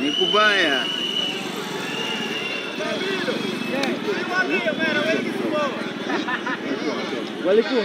Ni kubaya. Walikuwa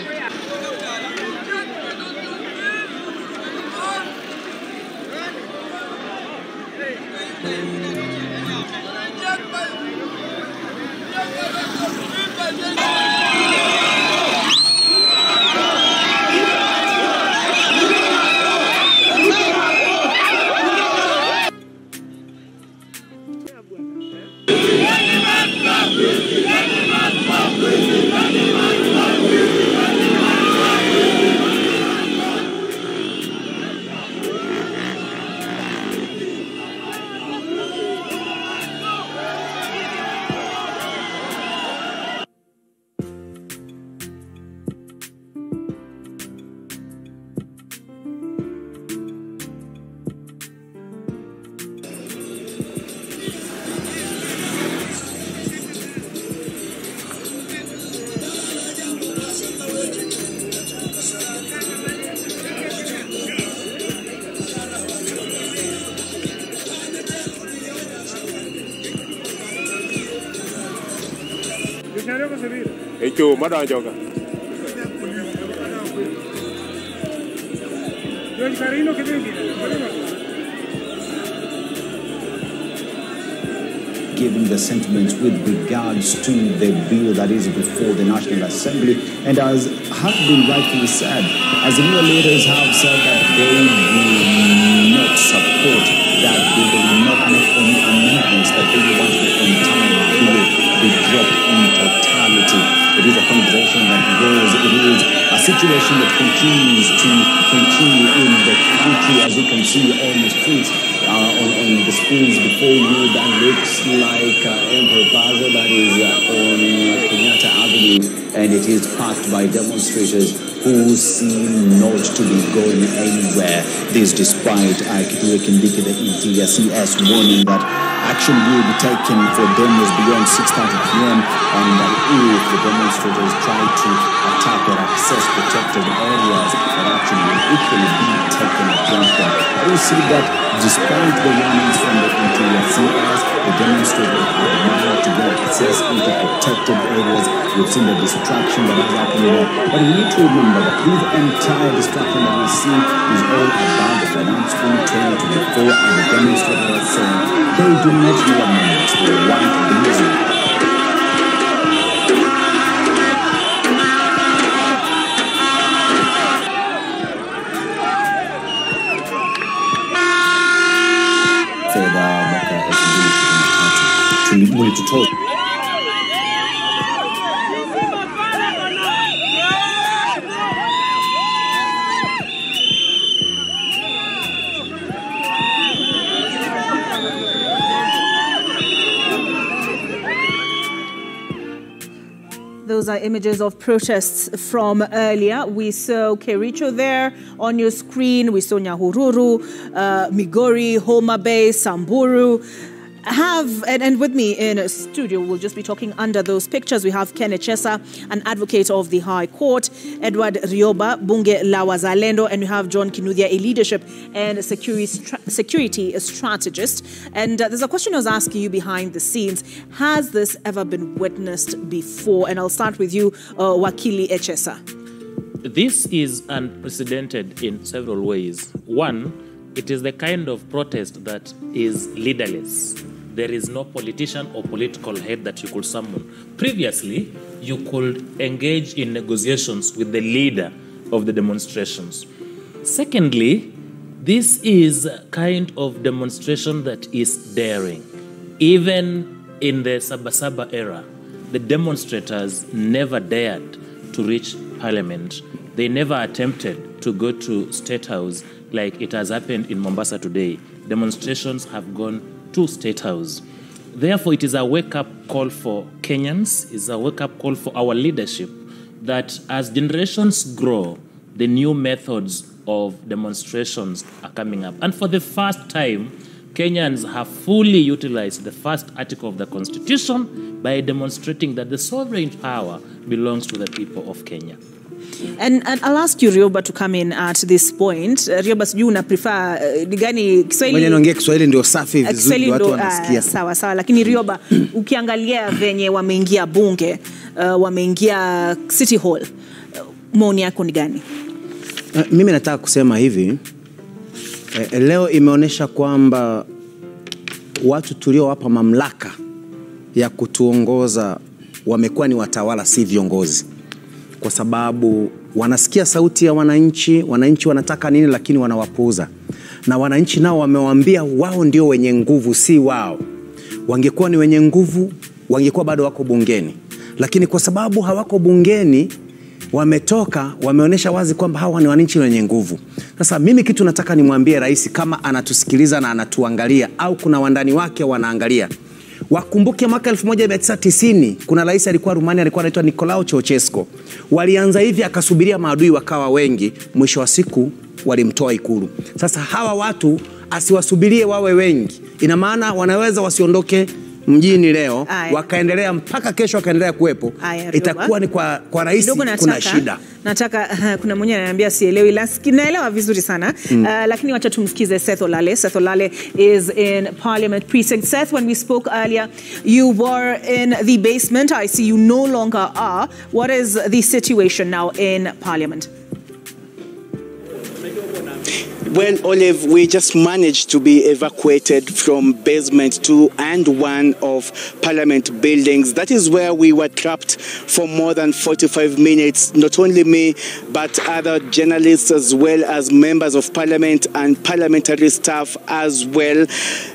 Itu mana juga? Giving the sentiments with regards to the bill that is before the National Assembly, and as has been rightfully said, as the new leaders have said that they will not support that bill, they will not make any amendments, that they want the entire bill be dropped in totality. It is a conversation that goes, it is a situation that continues to continue in the country, as you can see on the streets, on the screens before you. That looks like Emperor Plaza, that is on Kenyatta Avenue, and it is packed by demonstrators who seem not to be going anywhere. This despite Kithure Kindiki, the Interior CS, warning that action will be taken for demos beyond 6:30 p.m. and that if the demonstrators try to attack or access protected areas, that action will equally be taken against them. We see that despite the warnings from the Interior CS, the demonstrators have managed to get access into protected areas. We've seen the distraction that has happened there. But we need to remember that this entire distraction that we see is all about the finance bill 2024, and the demonstrators saying they do not need amendments, they want reason. Those are images of protests from earlier. We saw Kericho there on your screen. We saw Nyahururu, Migori, Homa Bay, Samburu. And with me in a studio, we'll just be talking under those pictures. We have Ken Echesa, an advocate of the High Court, Edward Rioba, Bunge la Wazalendo, and we have John Kinuthia, a leadership and security strategist. And there's a question I was asking you behind the scenes. Has this ever been witnessed before? And I'll start with you, Wakili Echesa. This is unprecedented in several ways. One, it is the kind of protest that is leaderless. There is no politician or political head that you could summon. Previously, you could engage in negotiations with the leader of the demonstrations. Secondly, this is a kind of demonstration that is daring. Even in the Sabasaba era, the demonstrators never dared to reach Parliament. They never attempted to go to State House like it has happened in Mombasa today. Demonstrations have gone to State House. Therefore, it is a wake-up call for Kenyans, it's a wake-up call for our leadership that as generations grow, the new methods of demonstrations are coming up. And for the first time, Kenyans have fully utilized the first article of the Constitution by demonstrating that the sovereign power belongs to the people of Kenya. And I'll ask you, Rioba, to come in at this point. Rioba, sijui una prefer gani Kiswahili? Mwenye naongea Kiswahili ndio safi vizuri watu wanasikia. Sawa. Lakini Rioba, ukiangalia venye wameingia bunge, wameingia City Hall, maoni yako ni gani? Mimi nataka kusema hivi, leo imeonesha kwamba watu tuliowapa mamlaka ya kutuongoza wamekuwa ni watawala, si viongozi. Kwa sababu wanasikia sauti ya wananchi wanataka nini, lakini wanawapuuza. Na wananchi nao wamewaambia wao ndio wenye nguvu, si wao. Wangekuwa ni wenye nguvu, wangekuwa bado wako bungeni. Lakini kwa sababu hawako bungeni, wametoka, wameonesha wazi kwamba hawa ni wananchi wenye nguvu. Sasa mimi kitu nataka nimwambie rais, kama anatusikiliza na anatuangalia au kuna wandani wake wanaangalia, wakumbuke mwaka 1990 kuna rais alikuwa Rumania, alikuwa anaitwa Nicolae Ceausescu. Walianza hivi, akasubiria maadui wakawa wengi, mwisho wa siku walimtoa Ikulu. Sasa hawa watu asiwasubirie wawe wengi. Ina maana wanaweza wasiondoke mjini leo, wakaendelea mpaka kesho wakaendelea kuwepo. Itakuwa ni kwa rais kuna shida. Nataka kuna mwenye ananiambia sielewi, lakini naelewa vizuri sana. Lakini wacha tumsikize Seth Olale. Seth Olale is in Parliament Precinct. Seth, when we spoke earlier, you were in the basement. I see you no longer are. What is the situation now in Parliament? Well, Olive, we just managed to be evacuated from basement 2 and 1 of Parliament buildings. That is where we were trapped for more than 45 minutes. Not only me, but other journalists as well as members of Parliament and parliamentary staff as well.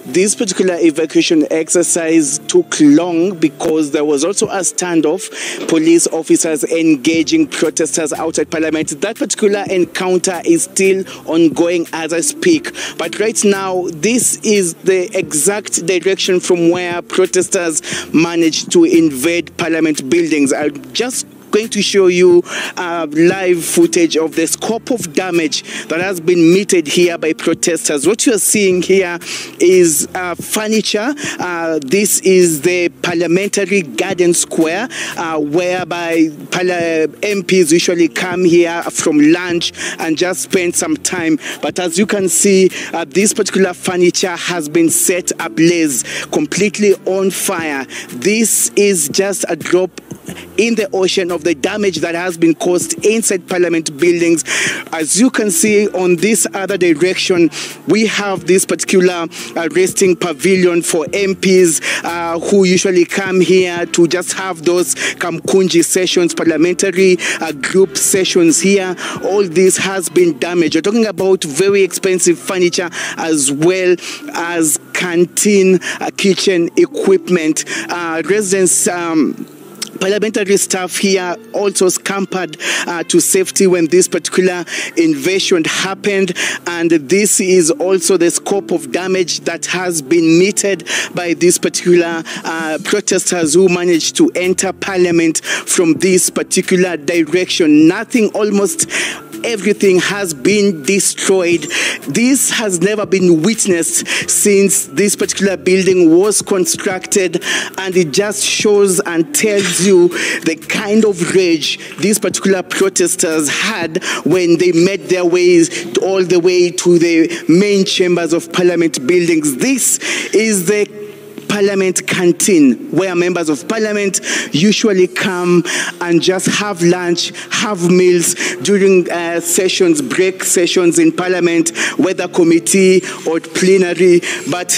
This particular evacuation exercise took long because there was also a standoff, police officers engaging protesters outside Parliament. That particular encounter is still ongoing as I speak. But right now, this is the exact direction from where protesters managed to invade Parliament buildings. I'll just going to show you live footage of the scope of damage that has been meted here by protesters. What you are seeing here is furniture. This is the Parliamentary Garden Square, whereby MPs usually come here from lunch and just spend some time. But as you can see, this particular furniture has been set ablaze, completely on fire. This is just a drop in the ocean of the damage that has been caused inside Parliament buildings. As you can see on this other direction, we have this particular resting pavilion for MPs who usually come here to just have those Kamkunji sessions, parliamentary group sessions here. All this has been damaged. We're talking about very expensive furniture as well as canteen, kitchen equipment. Residents, parliamentary staff here also scampered to safety when this particular invasion happened, and this is also the scope of damage that has been meted by these particular protesters who managed to enter Parliament from this particular direction. Nothing, almost everything has been destroyed. This has never been witnessed since this particular building was constructed, and it just shows and tells you the kind of rage these particular protesters had when they made their ways all the way to the main chambers of Parliament buildings. This is the Parliament canteen, where members of Parliament usually come and just have lunch, have meals during sessions, break sessions in Parliament, whether committee or plenary. But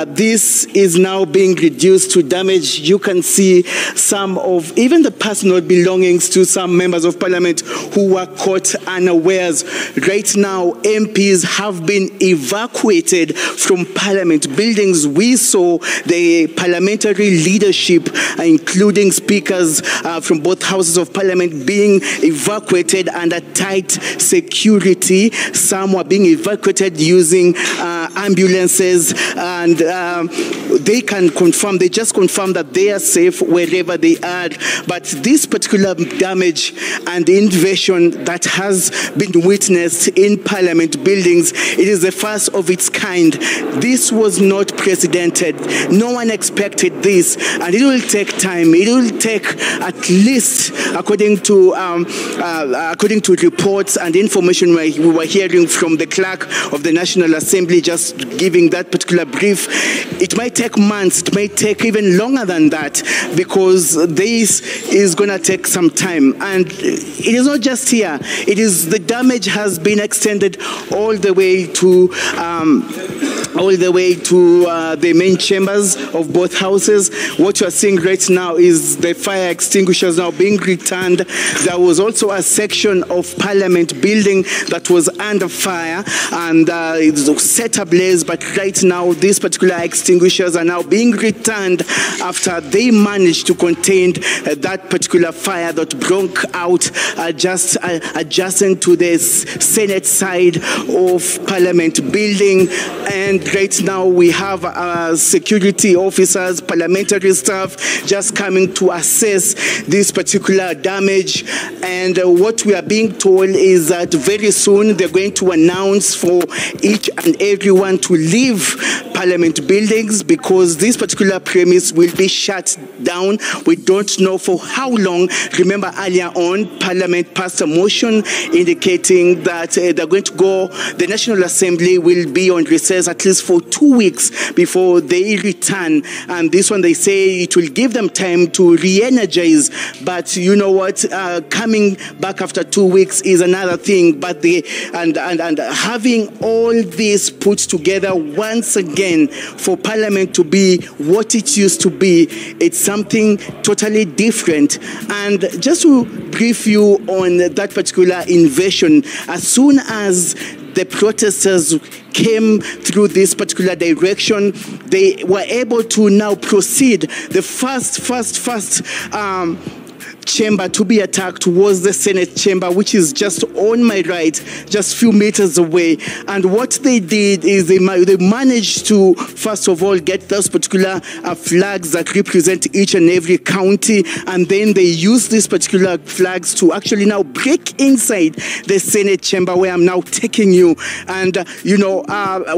this is now being reduced to damage. You can see some of even the personal belongings to some members of Parliament who were caught unawares. Right now, MPs have been evacuated from Parliament buildings. We saw the parliamentary leadership, including speakers from both houses of Parliament, being evacuated under tight security. Some were being evacuated using ambulances, and they just confirm that they are safe wherever they are. But this particular damage and invasion that has been witnessed in Parliament buildings, it is the first of its kind. This was not precedented. No one expected this, and it will take time. It will take at least, according to reports and information we were hearing from the clerk of the National Assembly, just giving that particular brief, it might take months, it may take even longer than that, because this is going to take some time. And it is not just here, it is the damage has been extended all the way to the main chambers of both houses. What you are seeing right now is the fire extinguishers now being returned. There was also a section of Parliament building that was under fire and it was set ablaze, but right now these particular extinguishers are now being returned after they managed to contain that particular fire that broke out just adjacent to the Senate side of Parliament building. And right now we have security officers, parliamentary staff just coming to assess this particular damage. And what we are being told is that very soon they're going to announce for each and everyone to leave Parliament buildings, because this particular premise will be shut down. We don't know for how long. Remember, earlier on, Parliament passed a motion indicating that they're going to go, the National Assembly will be on recess at least for 2 weeks before they return. And this one, they say it will give them time to re-energize. But you know what? Coming back after 2 weeks is another thing. But and having all this put together once again for Parliament to be what it used to be, it's something totally different. And just to brief you on that particular invasion, as soon as the protesters came through this particular direction, they were able to now proceed. The first chamber to be attacked was the Senate chamber, which is just on my right, just a few meters away. And what they did is they managed to, first of all, get those particular flags that represent each and every county, and then they used these particular flags to actually now break inside the Senate chamber, where I'm now taking you. And,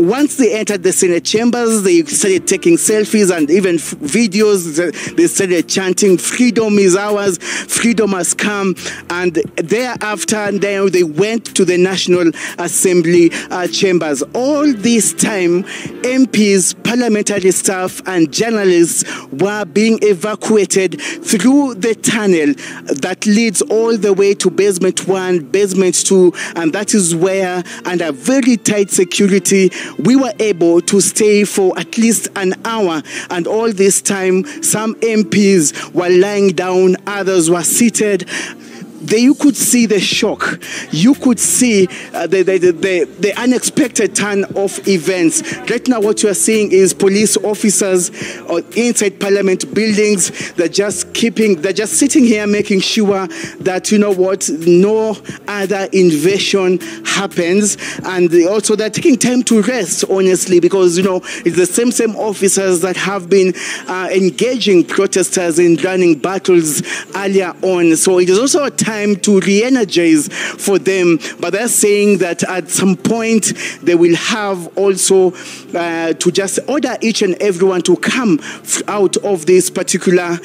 once they entered the Senate chambers, they started taking selfies and even videos. They started chanting, "Freedom is ours, freedom has come." And thereafter, they went to the National Assembly chambers. All this time, MPs, parliamentary staff, and journalists were being evacuated through the tunnel that leads all the way to basement 1, basement 2, and that is where, under very tight security, we were able to stay for at least an hour. And all this time, some MPs were lying down, others were seated. You could see the shock. You could see the unexpected turn of events. Right now, what you are seeing is police officers inside Parliament buildings. They're just sitting here, making sure that, no other invasion happens. And also, they're taking time to rest, honestly, because, it's the same officers that have been engaging protesters in running battles earlier on. So it is also a time to re-energize for them, but they're saying that at some point they will have also to just order each and everyone to come out of this particular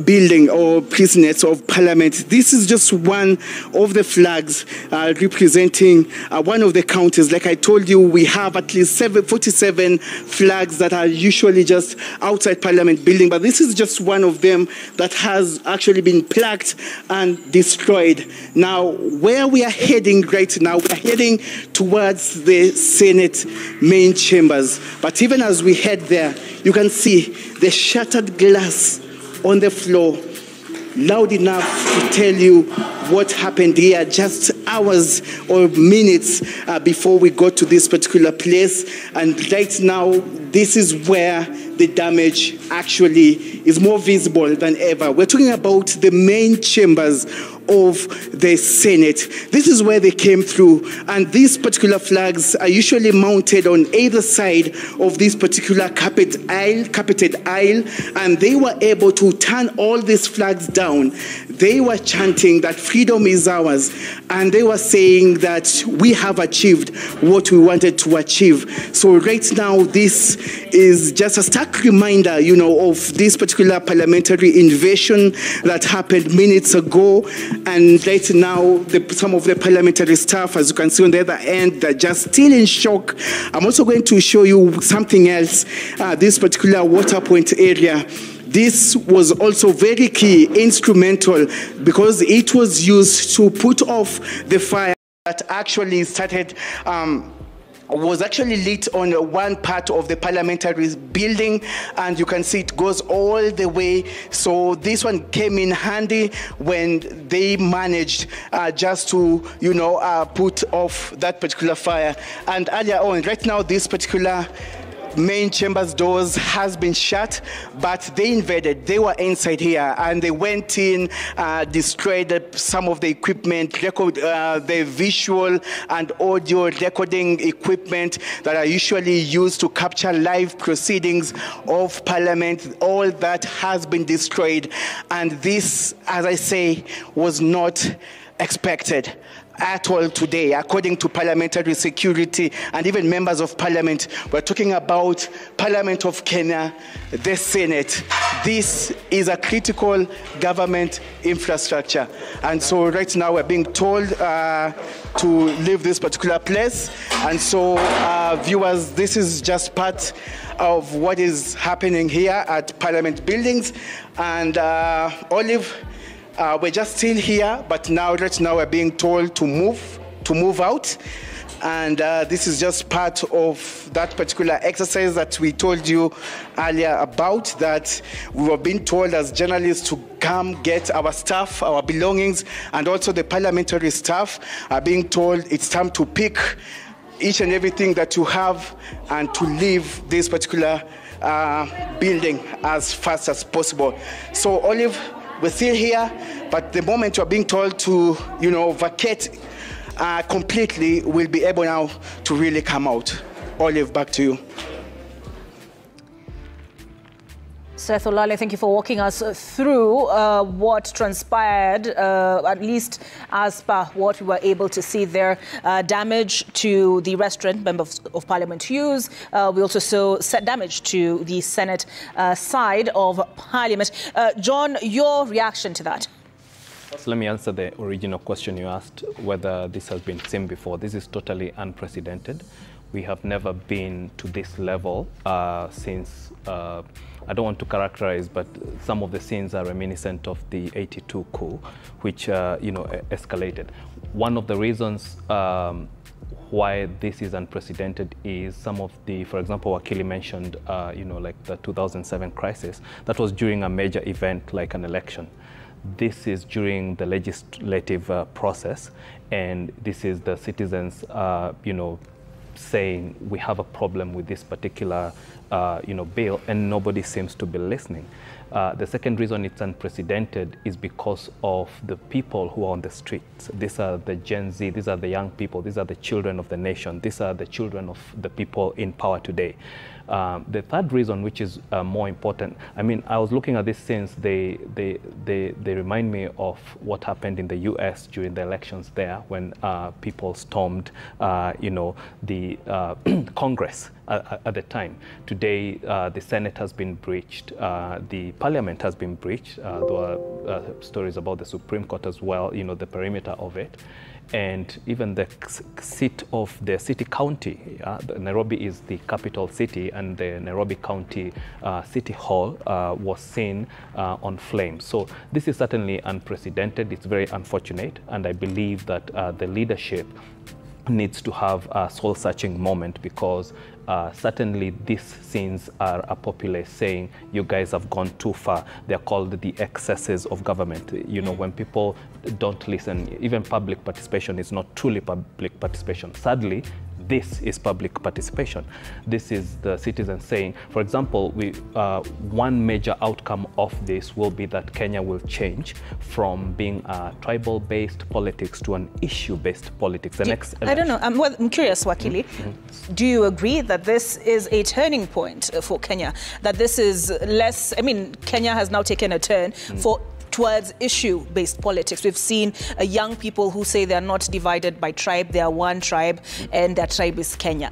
building or prisoners of Parliament. This is just one of the flags representing one of the counties. Like I told you, we have at least 47 flags that are usually just outside Parliament building, but this is just one of them that has actually been plucked and destroyed. Now, where we are heading right now, we are heading towards the Senate main chambers. But even as we head there, you can see the shattered glass on the floor, loud enough to tell you what happened here just hours or minutes before we got to this particular place. And right now, this is where the damage actually is more visible than ever. We're talking about the main chambers of the Senate. This is where they came through, and these particular flags are usually mounted on either side of this particular carpeted aisle, and they were able to turn all these flags down. they were chanting that freedom is ours, and they were saying that we have achieved what we wanted to achieve. So right now, this is just a stark reminder, you know, of this particular parliamentary invasion that happened minutes ago. And right now, some of the parliamentary staff, as you can see on the other end, they're just still in shock. I'm also going to show you something else, this particular water point area. This was also very key, instrumental, because it was used to put off the fire that actually started, was actually lit on one part of the parliamentary building, and you can see it goes all the way. So this one came in handy when they managed just to, you know, put off that particular fire. And earlier on, right now, this particular main chamber's doors has been shut, but they invaded. They were inside here, and they went in, destroyed some of the equipment, the visual and audio recording equipment that are usually used to capture live proceedings of Parliament. All that has been destroyed, and this, as I say, was not expected at all today, according to parliamentary security and even members of parliament. We're talking about Parliament of Kenya, the Senate. This is a critical government infrastructure. And so right now we're being told to leave this particular place. And so viewers, this is just part of what is happening here at Parliament buildings. And Olive, we're just still here, but right now we're being told to move out. And this is just part of that particular exercise that we told you earlier about, that we were being told as journalists to come get our stuff, our belongings, and also the parliamentary staff are being told it's time to pick each and everything that you have and to leave this particular building as fast as possible. So Olive, we're still here, but the moment you're being told to, you know, vacate completely, we'll be able now to really come out. Olive, back to you. Seth Olale, thank you for walking us through what transpired, at least as per what we were able to see there. Damage to the restaurant members of Parliament use. We also saw damage to the Senate side of Parliament. John, your reaction to that? First, let me answer the original question you asked, whether this has been seen before. This is totally unprecedented. We have never been to this level since, I don't want to characterize, but some of the scenes are reminiscent of the '82 coup, which escalated. One of the reasons why this is unprecedented is some of the, for example, Wakili mentioned, like the 2007 crisis. That was during a major event like an election. This is during the legislative process, and this is the citizens, saying we have a problem with this particular, bill, and nobody seems to be listening. The second reason it's unprecedented is because of the people who are on the streets. These are the Gen Z, these are the young people, these are the children of the nation, these are the children of the people in power today. The third reason, which is more important, I mean, I was looking at these scenes, they remind me of what happened in the US during the elections there, when people stormed, the Congress at the time. Today, the Senate has been breached, the Parliament has been breached. There were stories about the Supreme Court as well, the perimeter of it. And even the seat of the city county, Nairobi is the capital city, and the Nairobi County City Hall was seen on flames. So this is certainly unprecedented. It's very unfortunate, and I believe that the leadership needs to have a soul-searching moment, because certainly these scenes are a populace saying, you guys have gone too far. They're called the excesses of government. When people don't listen, even public participation is not truly public participation. Sadly, this is public participation. This is the citizens saying, for example, one major outcome of this will be that Kenya will change from being a tribal-based politics to an issue-based politics. The next election. I don't know. I'm curious, Wakili. Do you agree that this is a turning point for Kenya? That this is less, I mean, Kenya has now taken a turn for towards issue-based politics. We've seen young people who say they're not divided by tribe, they are one tribe, and their tribe is Kenya.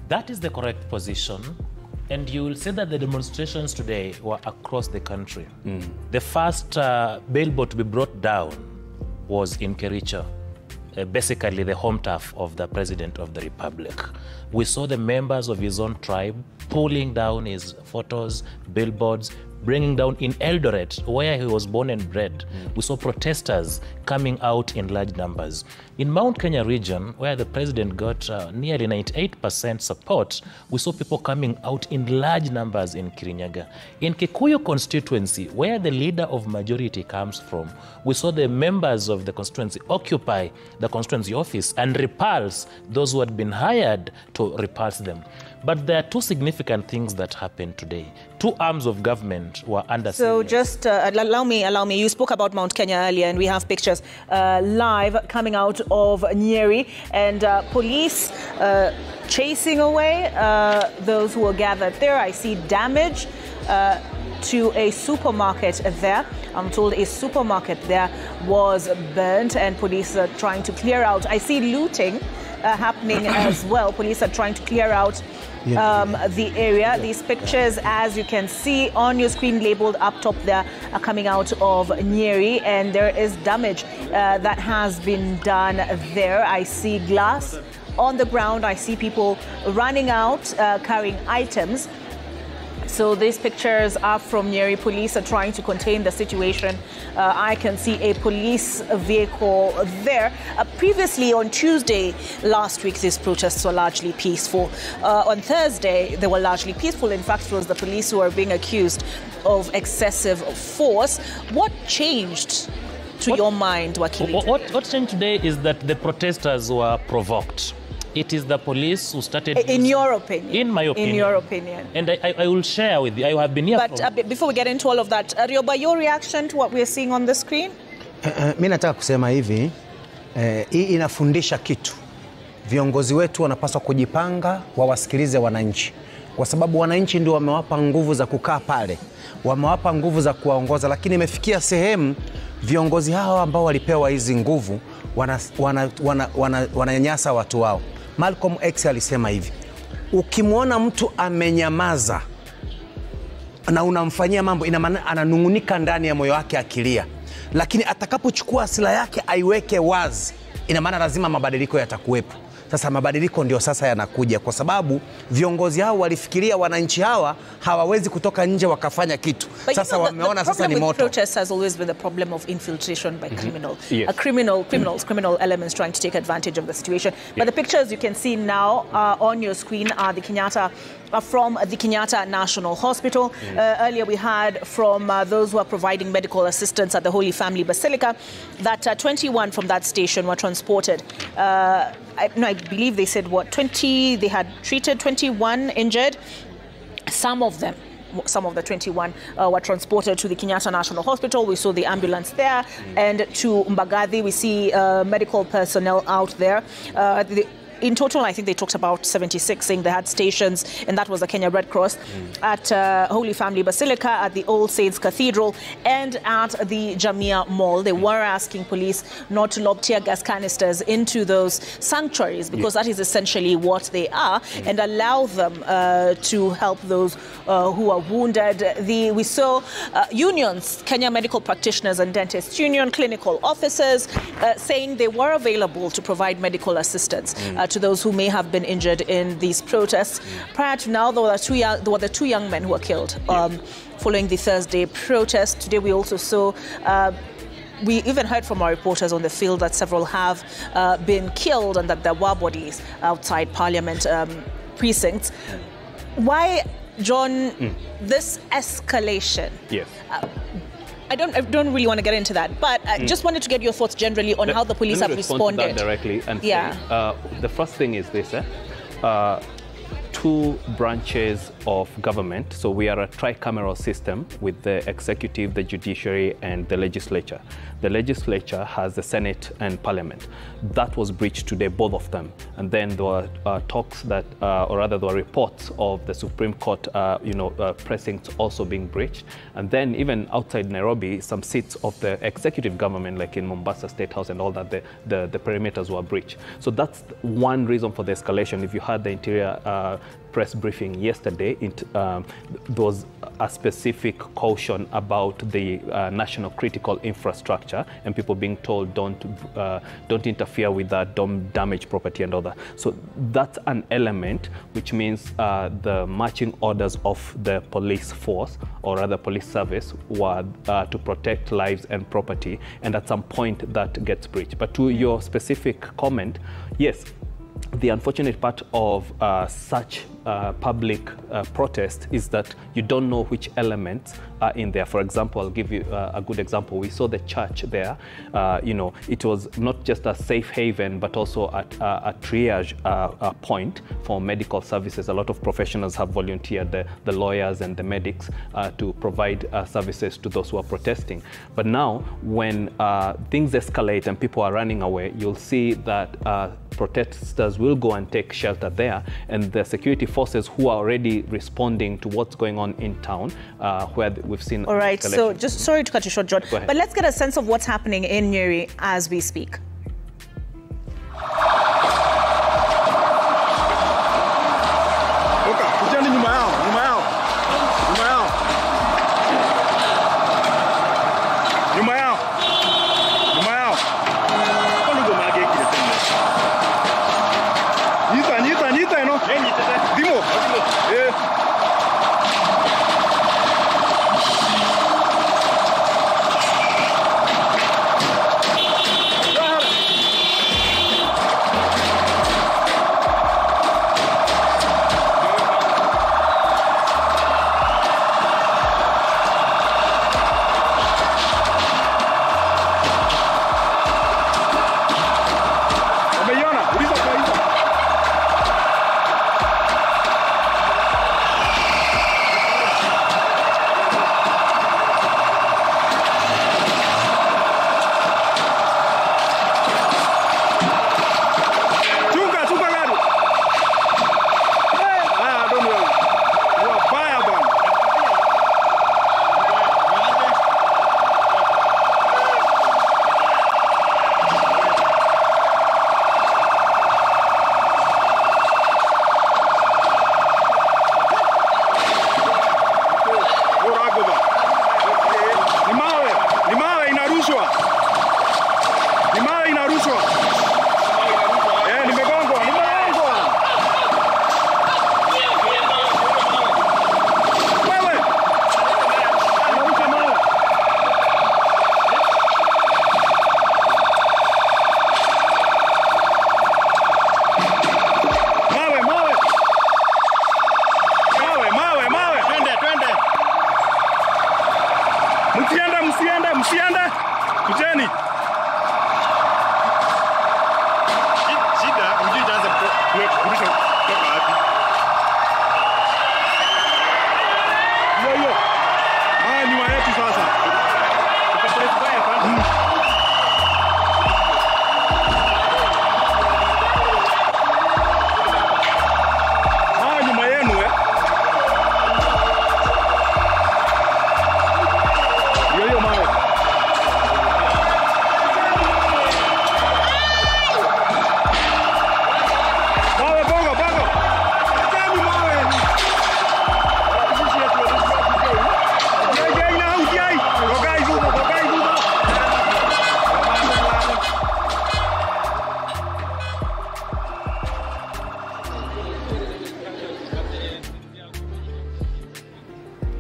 That is the correct position. And you will see that the demonstrations today were across the country. The first billboard to be brought down was in Kericho, basically the home turf of the President of the Republic. We saw the members of his own tribe pulling down his photos, billboards, bringing down in Eldoret, where he was born and bred. We saw protesters coming out in large numbers. In Mount Kenya region, where the president got nearly 98% support, we saw people coming out in large numbers in Kirinyaga. In Kikuyu constituency, where the leader of majority comes from, we saw the members of the constituency occupy the constituency office and repulse those who had been hired to repulse them. But there are two significant things that happened today. Two arms of government were under So siege. just allow me. You spoke about Mount Kenya earlier, and we have pictures live coming out of Nyeri, and police chasing away those who were gathered there. I see damage to a supermarket there. I'm told a supermarket there was burnt, and police are trying to clear out. I see looting happening as well. Police are trying to clear out the area. These pictures, as you can see on your screen, labeled up top there, are coming out of Nyeri, and there is damage that has been done there. I see glass on the ground. I see people running out, carrying items. So these pictures are from Nyeri. Police are trying to contain the situation. I can see a police vehicle there. Previously, on Tuesday last week, these protests were largely peaceful. On Thursday, they were largely peaceful. In fact, it was the police who were being accused of excessive force. What changed to your mind, Wakili? What changed today is that the protesters were provoked. It is the police who started... In your opinion? In my opinion. In your opinion. And I will share with you. I have been here But before we get into all of that, Rioba, your reaction to what we're seeing on the screen? Mimi nataka kusema hivi, hii inafundisha kitu. Viongozi wetu wanapaswa kujipanga, wawasikilize wananchi. Kwa sababu wananchi ndio wamewapa nguvu za kukaa pale. Wamewapa nguvu za kuwaongoza, lakini imefikia sehemu viongozi hao ambao walipewa hizi nguvu wananyanyasa watu wao. Malcolm X alisema hivi: ukimwona mtu amenyamaza na unamfanyia mambo, ina maana ananungunika ndani ya moyo wake akilia, lakini atakapochukua asila yake aiweke wazi, ina maana lazima mabadiliko yatakuwepo. Sasa mabadiliko ndio sasa yanakuja, kwa sababu viongozi hao walifikiria wananchi hawa hawawezi kutoka nje wakafanya kitu. Sasa wameona sasa ni moto. The protest has always been the problem of infiltration by criminal elements trying to take advantage of the situation. But the pictures you can see now on your screen are from the Kenyatta National Hospital. Earlier we heard from those who are providing medical assistance at the Holy Family Basilica that 21 from that station were transported. I believe they said, 20, they had treated 21 injured. Some of the 21 were transported to the Kenyatta National Hospital. We saw the ambulance there. And to Mbagathi, we see medical personnel out there. In total, I think they talked about 76, saying they had stations, and that was the Kenya Red Cross, at Holy Family Basilica, at the All Saints Cathedral, and at the Jamia Mall. They were asking police not to lob tear gas canisters into those sanctuaries, because that is essentially what they are, and allow them to help those who are wounded. We saw unions, Kenya Medical Practitioners and Dentists Union, clinical officers, saying they were available to provide medical assistance to those who may have been injured in these protests. Prior to now, there were the two young men who were killed following the Thursday protest. Today we also saw, we even heard from our reporters on the field that several have been killed, and that there were bodies outside Parliament precincts. Why, John, this escalation? Yes. I don't really want to get into that, but I just wanted to get your thoughts generally on how the police have responded. To that directly and say, the first thing is this: two branches of government. So we are a tricameral system with the executive, the judiciary, and the legislature. The legislature has the Senate and Parliament. That was breached today, both of them. And then there were talks that, or rather there were reports of the Supreme Court, precincts also being breached. And then even outside Nairobi, some seats of the executive government, like in Mombasa State House and all that, the perimeters were breached. So that's one reason for the escalation. If you had the Interior press briefing yesterday, there was a specific caution about the national critical infrastructure and people being told don't interfere with that, don't damage property and all that. So that's an element, which means the marching orders of the police force, or rather police service, were to protect lives and property, and at some point that gets breached. But to your specific comment, yes, the unfortunate part of such public protest is that you don't know which elements are in there. For example, I'll give you a good example. We saw the church there. It was not just a safe haven, but also a triage point for medical services. A lot of professionals have volunteered, the lawyers and the medics, to provide services to those who are protesting. But now, when things escalate and people are running away, you'll see that protesters will go and take shelter there, and the security forces who are already responding to what's going on in town, where we've seen. All right, so just sorry to cut you short, John, but let's get a sense of what's happening in Nyeri as we speak.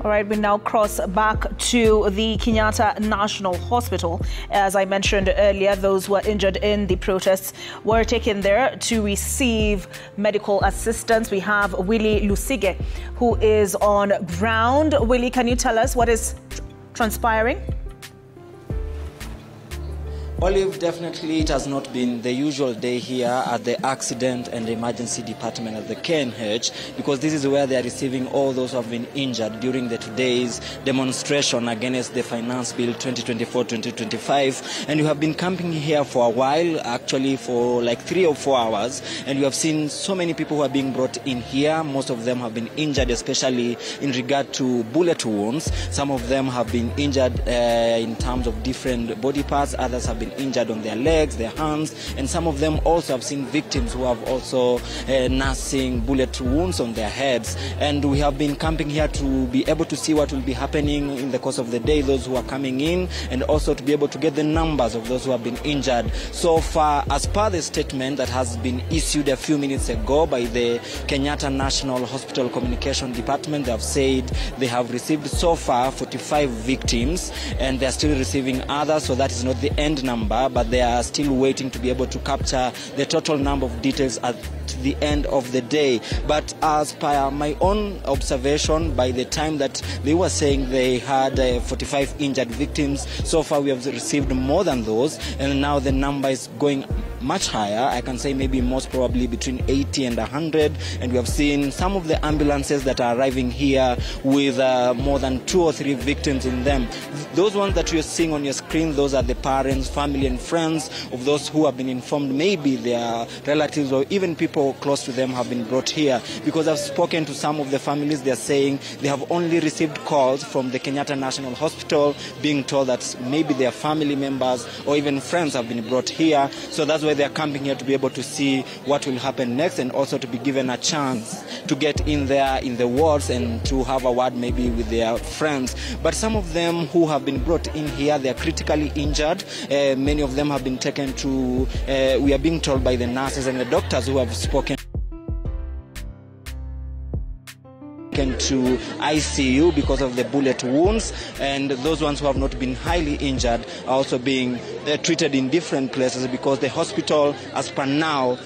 All right, we now cross back to the Kenyatta National Hospital. As I mentioned earlier, those who were injured in the protests were taken there to receive medical assistance. We have Willie Lusige, who is on ground. Willie, can you tell us what is transpiring? Olive, definitely it has not been the usual day here at the Accident and Emergency Department at the KNH, because this is where they are receiving all those who have been injured during today's demonstration against the Finance Bill 2024-2025. And you have been camping here for a while, actually for like 3 or 4 hours, and you have seen so many people who are being brought in here. Most of them have been injured, especially in regard to bullet wounds. Some of them have been injured in terms of different body parts. Others have been injured on their legs, their hands, and some of them also have seen victims who have also nursing bullet wounds on their heads. And we have been camping here to be able to see what will be happening in the course of the day, those who are coming in, and also to be able to get the numbers of those who have been injured. So far, as per the statement that has been issued a few minutes ago by the Kenyatta National Hospital Communication Department, they have said they have received so far 45 victims, and they are still receiving others, so that is not the end number, but they are still waiting to be able to capture the total number of details at the end of the day. But as per my own observation, by the time that they were saying they had 45 injured victims, so far we have received more than those, and now the number is going much higher. I can say maybe most probably between 80 and 100, and we have seen some of the ambulances that are arriving here with more than 2 or 3 victims in them. Those ones that you're seeing on your screen, those are the parents, family and friends of those who have been informed maybe their relatives or even people close to them have been brought here. Because I've spoken to some of the families, they are saying they have only received calls from the Kenyatta National Hospital being told that maybe their family members or even friends have been brought here. So that's why they are camping here, to be able to see what will happen next, and also to be given a chance to get in there in the wards and to have a word maybe with their friends. But some of them who have been brought in here, they are critically injured. Many of them have been taken to, we are being told by the nurses and the doctors who have spoken to ICU because of the bullet wounds, and those ones who have not been highly injured are also being treated in different places, because the hospital, as per now,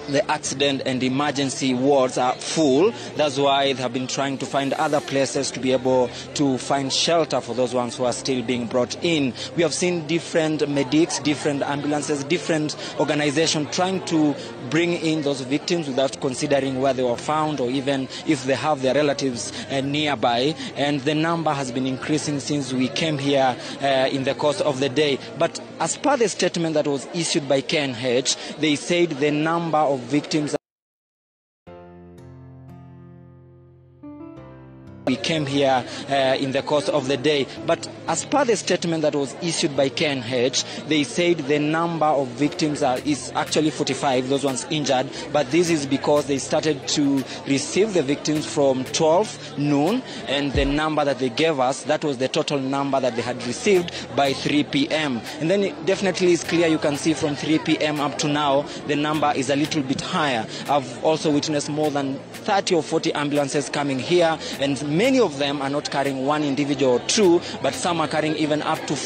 the accident and emergency wards are full. That's why they have been trying to find other places to be able to find shelter for those ones who are still being brought in. We have seen different medics, different ambulances, different organizations trying to bring in those victims without considering where they were found or even if they have their relatives nearby. And the number has been increasing since we came here in the course of the day. But as per the statement that was issued by KNH, they said the number of victims we came here in the course of the day. But as per the statement that was issued by KNH, they said the number of victims is actually 45, those ones injured, but this is because they started to receive the victims from 12 noon, and the number that they gave us, that was the total number that they had received by 3 p.m. And then it definitely is clear, you can see from 3 p.m. up to now, the number is a little bit higher. I've also witnessed more than 30 or 40 ambulances coming here, and many of them are not carrying one individual or two, but some are carrying even up to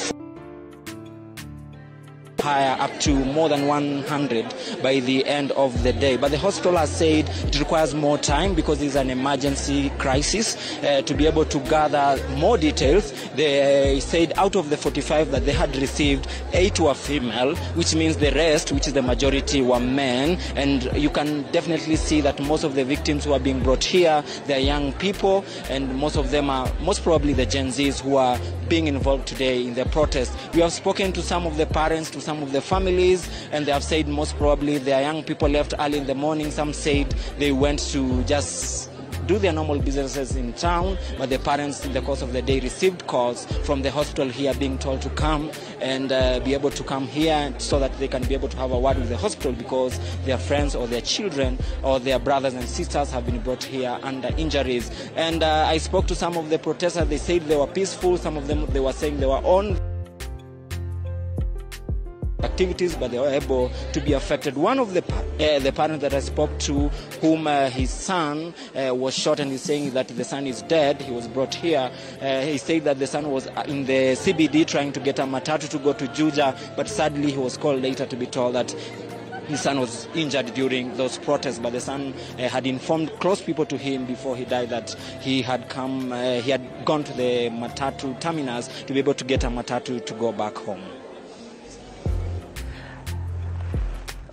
higher, up to more than 100 by the end of the day. But the hospital has said it requires more time because it's an emergency crisis to be able to gather more details. They said out of the 45 that they had received, 8 were female, which means the rest, which is the majority, were men. And you can definitely see that most of the victims who are being brought here, they're young people, and most of them are most probably the Gen Zs who are being involved today in the protest. We have spoken to some of the parents, to some of the families, and they have said most probably their young people left early in the morning. Some said they went to just do their normal businesses in town, but the parents in the course of the day received calls from the hospital here being told to come and be able to come here so that they can be able to have a word with the hospital, because their friends or their children or their brothers and sisters have been brought here under injuries. And I spoke to some of the protesters. They said they were peaceful. Some of them, they were saying they were on activities, but they were able to be affected. One of the parents that I spoke to, whom his son was shot, and he's saying that the son is dead. He was brought here. He said that the son was in the CBD trying to get a matatu to go to Juja, but sadly he was called later to be told that his son was injured during those protests. But the son had informed close people to him before he died that he had come, he had gone to the matatu terminus to be able to get a matatu to go back home.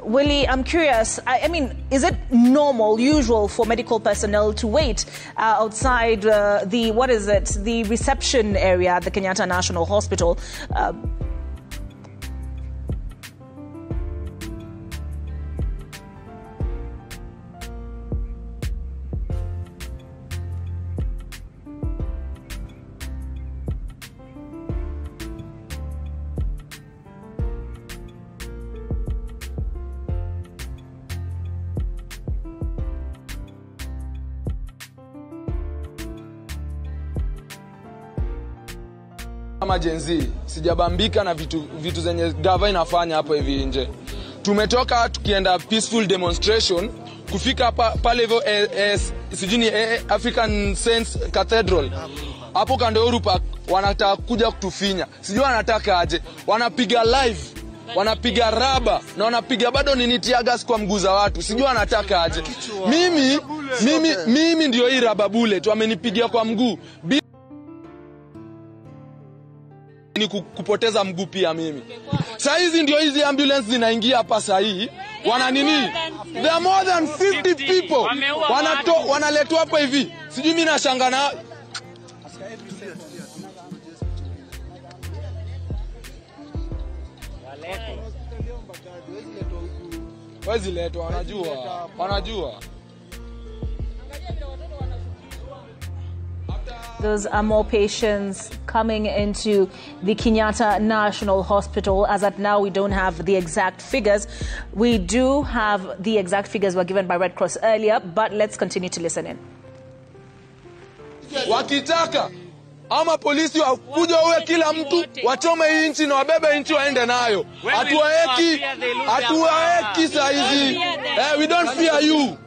Willie, I'm curious. I mean, is it normal, usual for medical personnel to wait outside the reception area at the Kenyatta National Hospital? Kama Genz, sijabambika na vitu zenye gava inafanya hapo hivi nje. Tumetoka tukienda peaceful demonstration kufika pale hivyo sijini African Saints Cathedral. Hapo kando Europa wanataka kuja kutufinya. Sijui wanataka aje. Wanapiga live, wanapiga raba na wanapiga bado nini tear gas kwa mguu za watu. Sijui wanataka aje. Mimi ndio hii raba bullet wamenipigia kwa mguu. Ni kupoteza mguu pia mimi. Saa hizi ndio hizi ambulance zinaingia hapa saa hii. Wana nini? There are more than 50 people. Wanaletwa hapa hivi. Sijui mimi nashangaa na wezi letwa, wanajua. Those are more patients coming into the Kenyatta National Hospital. As at now, we don't have the exact figures. We do have the exact figures were given by Red Cross earlier, but let's continue to listen in. Wakitaka ama polisi wakuja uwe kila mtu wachome hii nchi na wabebe nchi waende nayo. Hatuwaeki saa hizi. We don't fear you.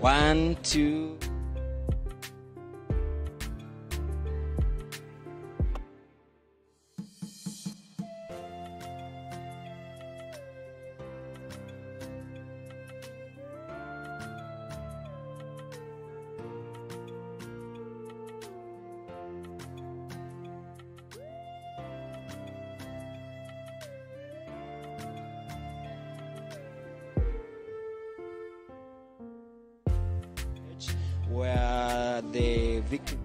One, two. Where the victim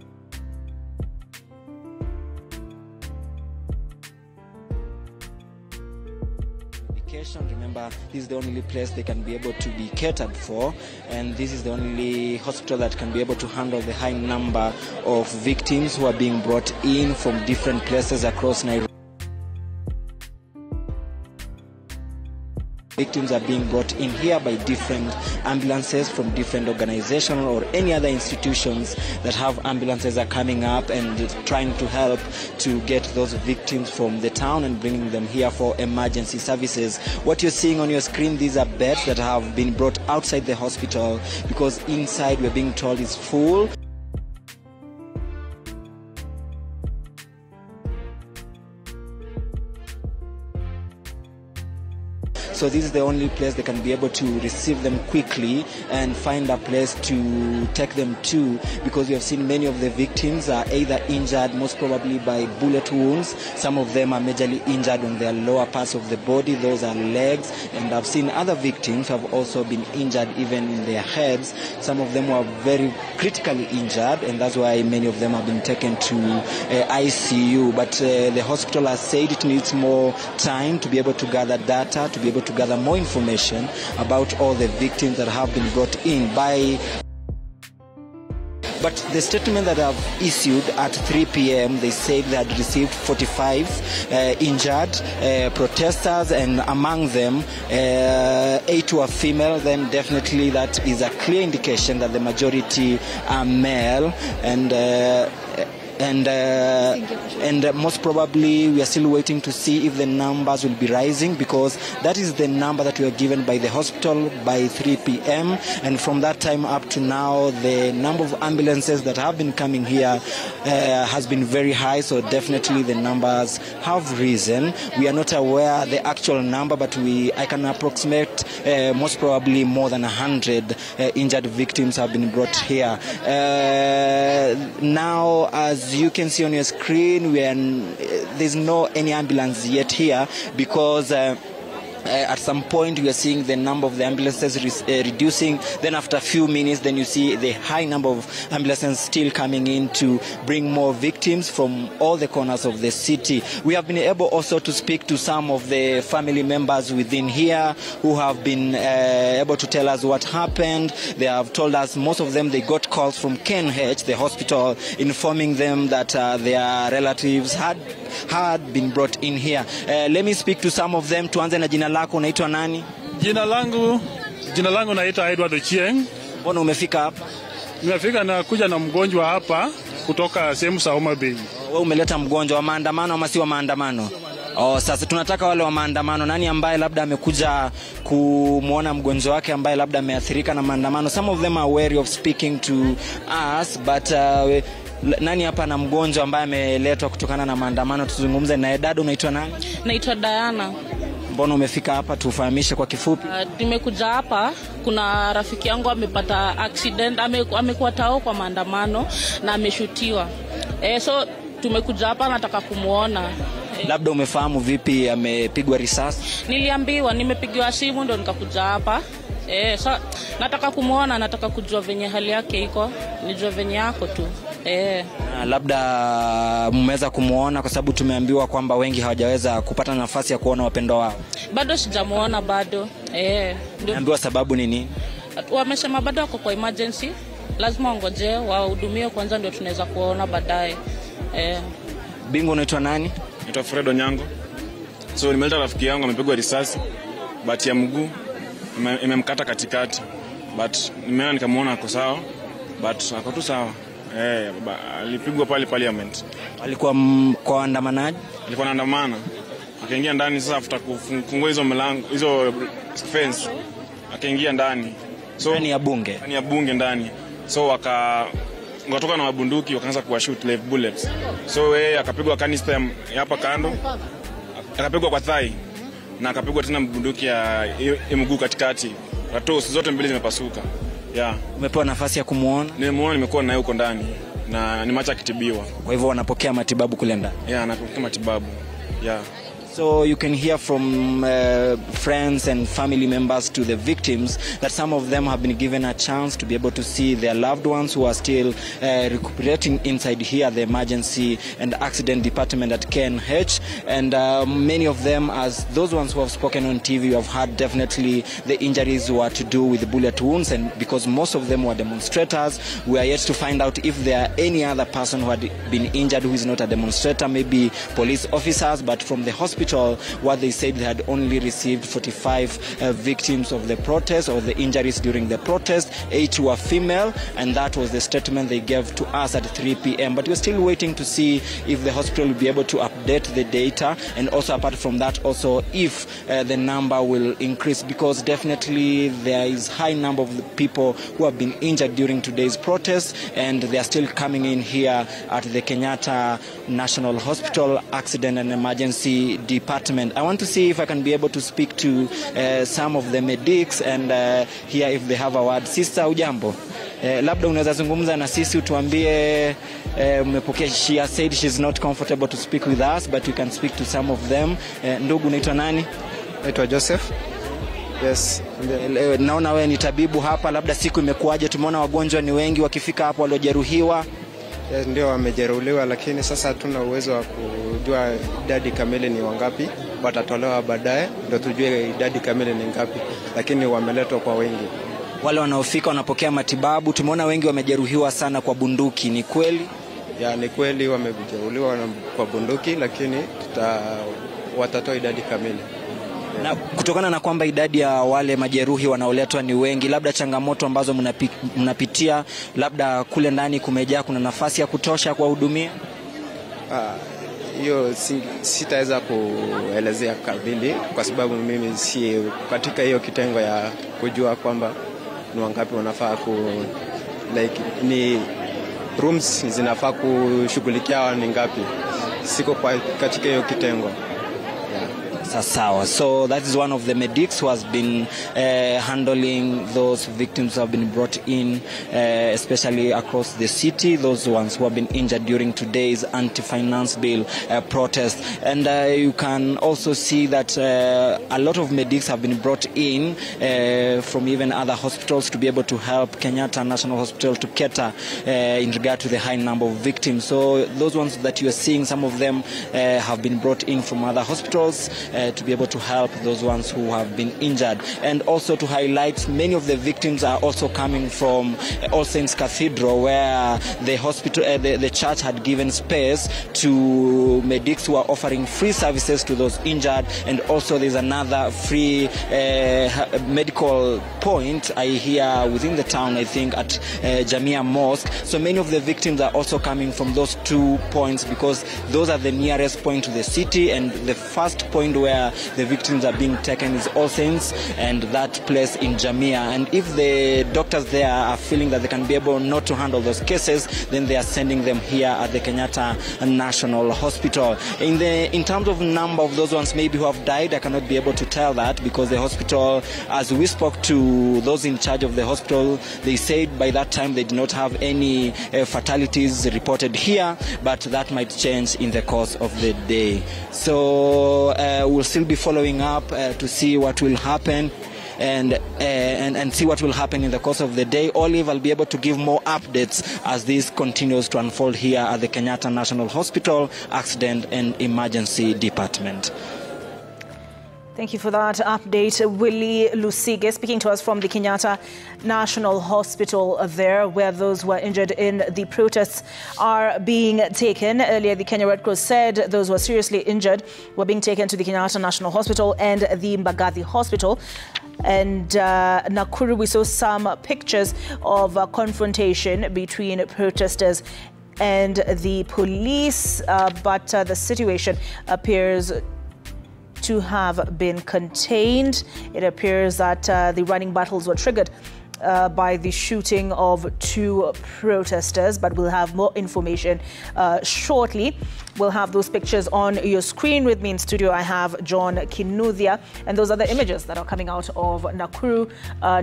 medication, remember, this is the only place they can be able to be catered for, and this is the only hospital that can be able to handle the high number of victims who are being brought in from different places across Nairobi. Victims are being brought in here by different ambulances from different organizations or any other institutions that have ambulances are coming up and trying to help to get those victims from the town and bringing them here for emergency services. What you're seeing on your screen, these are beds that have been brought outside the hospital because inside we're being told is full. So this is the only place they can be able to receive them quickly and find a place to take them to, because we have seen many of the victims are either injured, most probably by bullet wounds. Some of them are majorly injured on their lower parts of the body, those are legs, and I've seen other victims who have also been injured even in their heads. Some of them were very critically injured, and that's why many of them have been taken to ICU. But the hospital has said it needs more time to be able to gather data, to be able to gather more information about all the victims that have been brought in by. But the statement that I've issued at 3 p.m., they said they had received 45 injured protesters, and among them 8 were female. Then definitely that is a clear indication that the majority are male, and most probably we are still waiting to see if the numbers will be rising, because that is the number that we are given by the hospital by 3 p.m. and from that time up to now the number of ambulances that have been coming here has been very high, so definitely the numbers have risen. We are not aware the actual number, but I can approximate most probably more than 100 injured victims have been brought here. Now, as you can see on your screen, there's no any ambulance yet here, because at some point we are seeing the number of the ambulances reducing. Then after a few minutes, then you see the high number of ambulances still coming in to bring more victims from all the corners of the city. We have been able also to speak to some of the family members within here who have been able to tell us what happened. They have told us most of them, they got calls from KNH, the hospital, informing them that their relatives had been brought in here. Let me speak to some of them. Tuanze na jina lako, unaitwa nani? Jina langu naitwa Edward Ochieng. Mbona umefika hapa? Nimefika na kuja na mgonjwa hapa kutoka sehemu za Homa Bay. Wewe umeleta mgonjwa wa maandamano ama si wa maandamano? Sasa tunataka wale wa maandamano, nani ambaye labda amekuja kumuona mgonjwa wake ambaye labda ameathirika na maandamano? Some of them are wary of speaking to us, but nani hapa na mgonjwa ambaye ameletwa kutokana na maandamano? Tuzungumze naye. Dada, unaitwa nani? Naitwa Diana. Mbona umefika hapa? Tufahamishe kwa kifupi. Nimekuja hapa, kuna rafiki yangu amepata accident, amekuwa tao kwa maandamano na ameshutiwa. So tumekuja hapa, nataka kumuona. Labda umefahamu vipi amepigwa risasi? Niliambiwa, nimepigiwa simu ndo nikakuja hapa. So nataka kumuona, nataka kujua venye hali yake iko, nijue venye yako tu. Labda mmeweza kumuona, kwa sababu tumeambiwa kwamba wengi hawajaweza kupata nafasi ya kuona wapendwa wao. Bado sijamuona bado. Naambiwa sababu nini? Wamesema bado wako kwa emergency, lazima wangoje wahudumie kwanza ndio tunaweza kuona baadaye. Bingo, unaitwa nani? Naitwa Fred Onyango. So nimeleta rafiki yangu amepigwa risasi, bati ya mguu imemkata katikati, but nimeona nikamuona ako sawa, but ako tu sawa. Alipigwa pale parliament. Alikuwa kwa andamanaji? Alikuwa anaandamana. Akaingia ndani, sasa after kufungua hizo mlango, hizo fence, akaingia ndani. So ndani ya bunge. Ndani ya bunge ndani. So wakatoka na mabunduki wakaanza kuwashoot live bullets. So yeye akapigwa canister hapa kando. Akapigwa kwa thigh na akapigwa tena bunduki ya mguu katikati. Toes zote mbili zimepasuka. Umepewa nafasi ya kumuona? Nimemuona, nimekuwa naye huko ndani na nimeacha kitibiwa. Kwa hivyo wanapokea matibabu kule ndani? Anapokea matibabu. So you can hear from friends and family members to the victims that some of them have been given a chance to be able to see their loved ones who are still recuperating inside here, the emergency and accident department at KNH. And many of them, as those ones who have spoken on TV, you have heard definitely the injuries were to do with bullet wounds, and because most of them were demonstrators, we are yet to find out if there are any other person who had been injured who is not a demonstrator, maybe police officers, but from the hospital Hospital, what they said they had only received 45 victims of the protest or the injuries during the protest. 8 were female, and that was the statement they gave to us at 3 p.m. But we're still waiting to see if the hospital will be able to update the data, and also apart from that, also if the number will increase, because definitely there is high number of people who have been injured during today's protest, and they are still coming in here at the Kenyatta National Hospital Accident and Emergency Department. I want to see if I can be able to speak to some of the medics and hear if they have a word. Sister, ujambo? Labda unaweza zungumza na sisi utuambie umepokea. She has said she's not comfortable to speak with us, but we can speak to some of them. Ndugu, unaitwa nani? Naitwa Joseph. Yes. Naona wewe ni tabibu hapa, labda siku imekuwaje? Tumeona wagonjwa ni wengi wakifika hapo waliojeruhiwa. Yes, ndio wamejeruhiwa, lakini sasa hatuna uwezo wa kujua idadi kamili ni wangapi. Watatolewa baadaye ndio tujue idadi kamili ni ngapi, lakini wameletwa kwa wengi. Wale wanaofika wanapokea matibabu. Tumeona wengi wamejeruhiwa sana kwa bunduki, ni kweli? Ya, ni kweli wamejeruhiwa kwa bunduki, lakini watatoa idadi kamili. Na kutokana na kwamba idadi ya wale majeruhi wanaoletwa ni wengi, labda changamoto ambazo mnapitia, labda kule ndani kumejaa, kuna nafasi ya kutosha kuwahudumia? Hiyo sitaweza kuelezea kabili, kwa sababu mimi si katika hiyo kitengo ya kujua kwamba ni wangapi wanafaa ni rooms zinafaa kushughulikia ni ngapi. Siko katika hiyo kitengo. Sawa. So that is one of the medics who has been handling those victims who have been brought in, especially across the city, those ones who have been injured during today's anti-finance bill protest. And you can also see that a lot of medics have been brought in from even other hospitals to be able to help Kenyatta National Hospital to cater in regard to the high number of victims. So those ones that you are seeing, some of them have been brought in from other hospitals to be able to help those ones who have been injured. And also to highlight, many of the victims are also coming from All Saints Cathedral, where the hospital, the church had given space to medics who are offering free services to those injured. And also there's another free medical point I hear within the town, I think at Jamia Mosque. So many of the victims are also coming from those 2 points, because those are the nearest point to the city, and the first point where the victims are being taken is All Saints, and that place in Jamia. And if the doctors there are feeling that they can be able not to handle those cases, then they are sending them here at the Kenyatta National Hospital. In terms of number of those ones maybe who have died, I cannot be able to tell that, because the hospital, as we spoke to those in charge of the hospital, they said by that time they did not have any fatalities reported here, but that might change in the course of the day. So we'll still be following up to see what will happen and see what will happen in the course of the day. Olive, I'll be able to give more updates as this continues to unfold here at the Kenyatta National Hospital Accident and Emergency Department. Thank you for that update, Willie Lusige, speaking to us from the Kenyatta National Hospital there, where those who were injured in the protests are being taken. Earlier, the Kenya Red Cross said those who were seriously injured were being taken to the Kenyatta National Hospital and the Mbagathi Hospital. And Nakuru, we saw some pictures of a confrontation between protesters and the police, but the situation appears to have been contained. It appears that the running battles were triggered by the shooting of 2 protesters, but we'll have more information shortly. We'll have those pictures on your screen. With me in studio, I have John Kinuthia, and those are the images that are coming out of Nakuru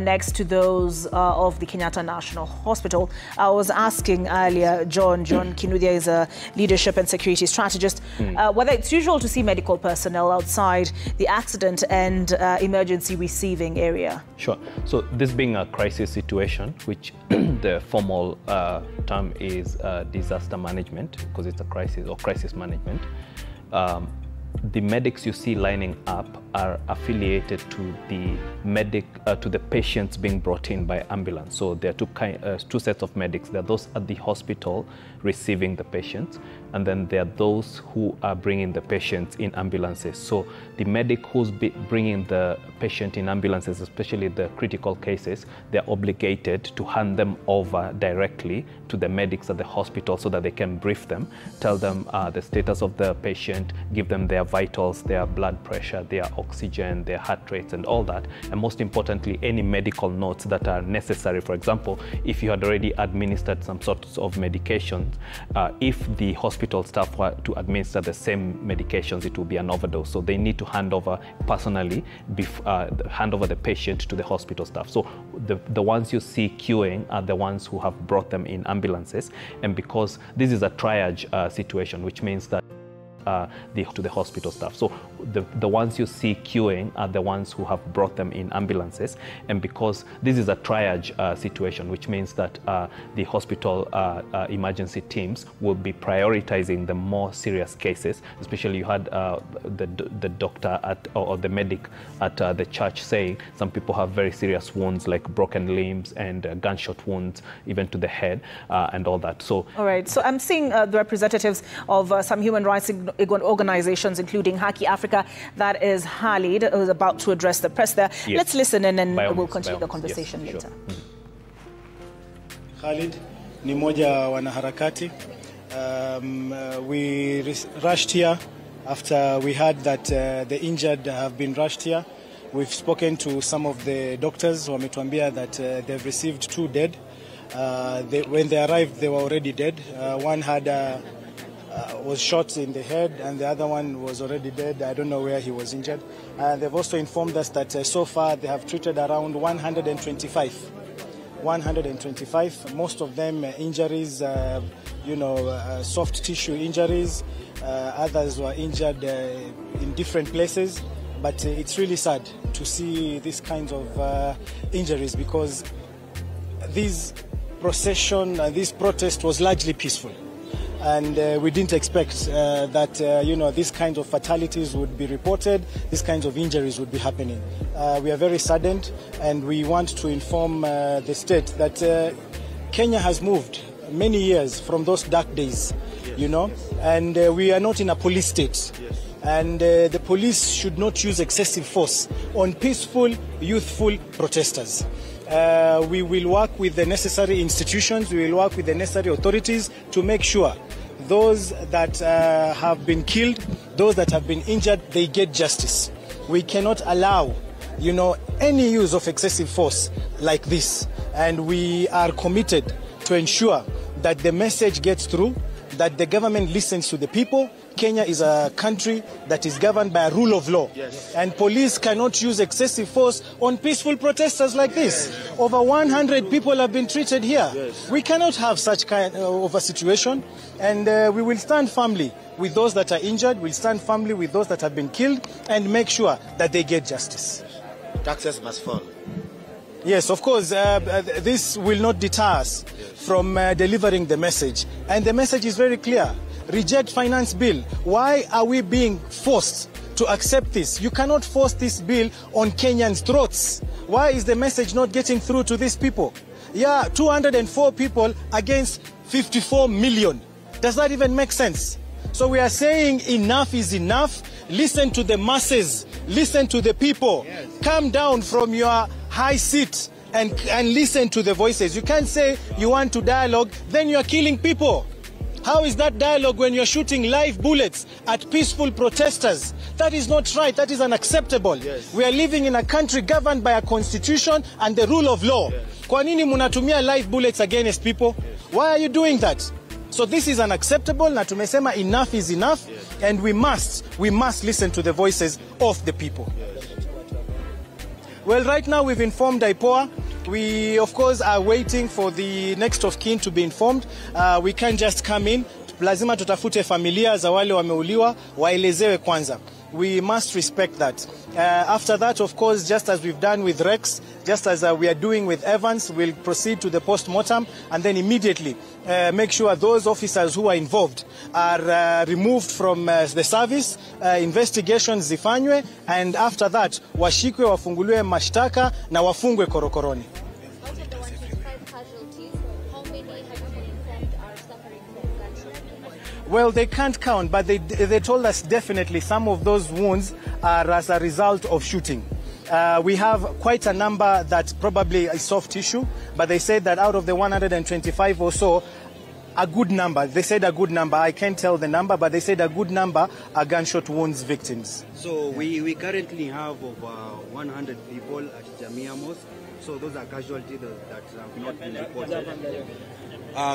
next to those of the Kenyatta National Hospital. I was asking earlier, John Kinuthia is a leadership and security strategist, whether it's usual to see medical personnel outside the accident and emergency receiving area. Sure. So this being a crisis situation, which the formal term is disaster management, because it's a crisis or crisis management, the medics you see lining up are affiliated to the patients being brought in by ambulance. So there are two sets of medics. There are those at the hospital receiving the patients, and then there are those who are bringing the patients in ambulances. So the medic who's bringing the patient in ambulances, especially the critical cases, they're obligated to hand them over directly to the medics at the hospital so that they can brief them, tell them the status of the patient, give them their vitals, their blood pressure, their oxygen, their heart rates, and all that. And most importantly, any medical notes that are necessary. For example, if you had already administered some sorts of medications, if the hospital staff were to administer the same medications, it will be an overdose. So they need to hand over personally, hand over the patient to the hospital staff. So the ones you see queuing are the ones who have brought them in ambulances. And because this is a triage situation, which means that to the hospital staff. So the ones you see queuing are the ones who have brought them in ambulances. And because this is a triage situation, which means that the hospital emergency teams will be prioritizing the more serious cases. Especially you had the doctor or the medic at the church saying some people have very serious wounds like broken limbs and gunshot wounds even to the head and all that. So all right, so I'm seeing the representatives of some human rights organizations, including Haki Africa, that is Khalid, who is about to address the press there. Yes. Let's listen and then we'll continue the conversation later. Sure. Khalid ni moja wanaharakati. We rushed here after we heard that the injured have been rushed here. We've spoken to some of the doctors who wametuambia that they've received 2 dead. When they arrived, they were already dead. One had was shot in the head, and the other one was already dead. I don't know where he was injured. They've also informed us that so far they have treated around 125. 125, most of them injuries, soft tissue injuries. Others were injured in different places. But it's really sad to see these kinds of injuries, because this procession, this protest was largely peaceful. And we didn't expect that, these kinds of fatalities would be reported, these kinds of injuries would be happening. We are very saddened, and we want to inform the state that Kenya has moved many years from those dark days, and we are not in a police state. And the police should not use excessive force on peaceful, youthful protesters. We will work with the necessary institutions, we will work with the necessary authorities to make sure those that have been killed, those that have been injured, they get justice. We cannot allow, any use of excessive force like this. And we are committed to ensure that the message gets through, that the government listens to the people. Kenya is a country that is governed by a rule of law. Yes. And police cannot use excessive force on peaceful protesters like this. Yes. Over 100 people have been treated here. Yes. We cannot have such kind of a situation. And we will stand firmly with those that are injured. We'll stand firmly with those that have been killed and make sure that they get justice. Taxes must fall. Yes, of course, this will not deter us from delivering the message. And the message is very clear. Reject finance bill. Why are we being forced to accept this? You cannot force this bill on Kenyans' throats. Why is the message not getting through to these people? Yeah, 204 people against 54 million. Does that even make sense? So we are saying enough is enough. Listen to the masses. Listen to the people. Yes. Come down from your high seat and listen to the voices. You can't say you want to dialogue, then you are killing people. How is that dialogue when you're shooting live bullets at peaceful protesters? That is not right. That is unacceptable. Yes. We are living in a country governed by a constitution and the rule of law. Yes. Kwa nini munatumia live bullets against people? Yes. Why are you doing that? So this is unacceptable. Na tumesema enough is enough. Yes. And we must listen to the voices of the people. Yes. Well, right now we've informed IPOA. We, of course, are waiting for the next of kin to be informed. We can't just come in. Lazima tutafute familia za wale wameuliwa, waelezewe kwanza. we must respect that. After that, of course, just as we've done with Rex, just as we are doing with Evans, we'll proceed to the post-mortem and then immediately make sure those officers who are involved are removed from the service, investigations zifanywe, and after that, washikwe, wafunguliwe mashtaka na wafungwe korokoroni. Well, they can't count, but they told us definitely some of those wounds are as a result of shooting. We have quite a number that probably is soft tissue, but they said that out of the 125 or so, a good number, they said a good number, I can't tell the number, but they said a good number are gunshot wounds victims. So we currently have over 100 people at Jamia Mosque, so those are casualties that have not been reported.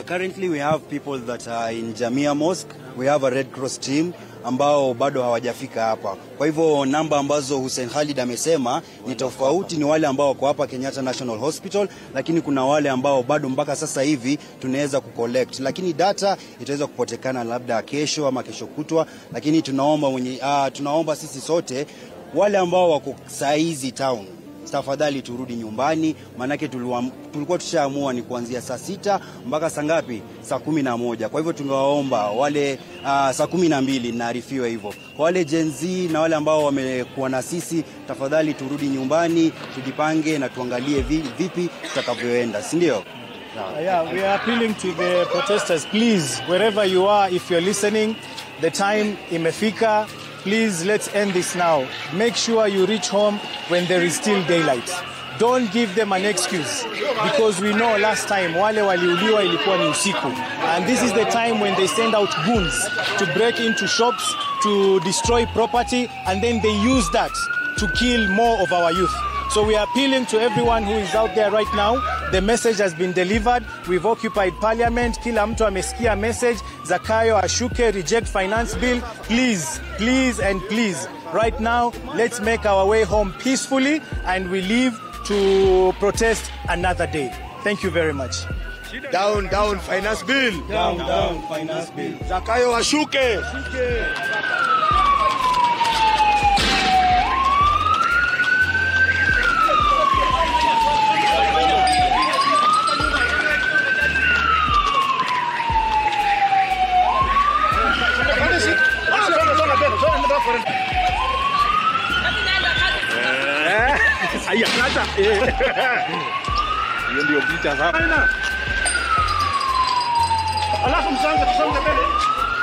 Currently we have people that are in Jamia Mosque. We have a Red Cross team ambao bado hawajafika hapa. Kwa hivyo namba ambazo Hussein Khalid amesema ni tofauti, ni wale ambao wako hapa Kenyatta National Hospital, lakini kuna wale ambao bado mpaka sasa hivi tunaweza kucollect, lakini data itaweza kupotekana labda kesho ama kesho kutwa, lakini tunaomba sisi sote wale ambao wako saizi town, tafadhali turudi nyumbani, manake tulikuwa tushaamua ni kuanzia saa 6 mpaka saa ngapi? Saa 11. Kwa hivyo tungewaomba wale saa 12 naarifiwa hivyo. Kwa wale Genz na wale ambao wamekuwa na sisi, tafadhali turudi nyumbani, tujipange na tuangalie vipi tutakavyoenda, si ndio? Yeah, we are appealing to the protesters, please, wherever you are, if you're listening, the time imefika. Please, let's end this now. Make sure you reach home when there is still daylight. Don't give them an excuse, because we know last time wale waliuliwa ilikuwa ni usiku, and this is the time when they send out goons to break into shops, to destroy property, and then they use that to kill more of our youth. So we are appealing to everyone who is out there right now. The message has been delivered. We've occupied parliament. Kila mtu amesikia message. Zakayo ashuke, reject finance bill. Please, please and please. Right now, let's make our way home peacefully, and we leave to protest another day. Thank you very much. Down, down finance bill. Down, down finance bill. Zakayo ashuke. Aya, plata. Hiyo ndio picha sana. Alafu msanga tusonge mbele.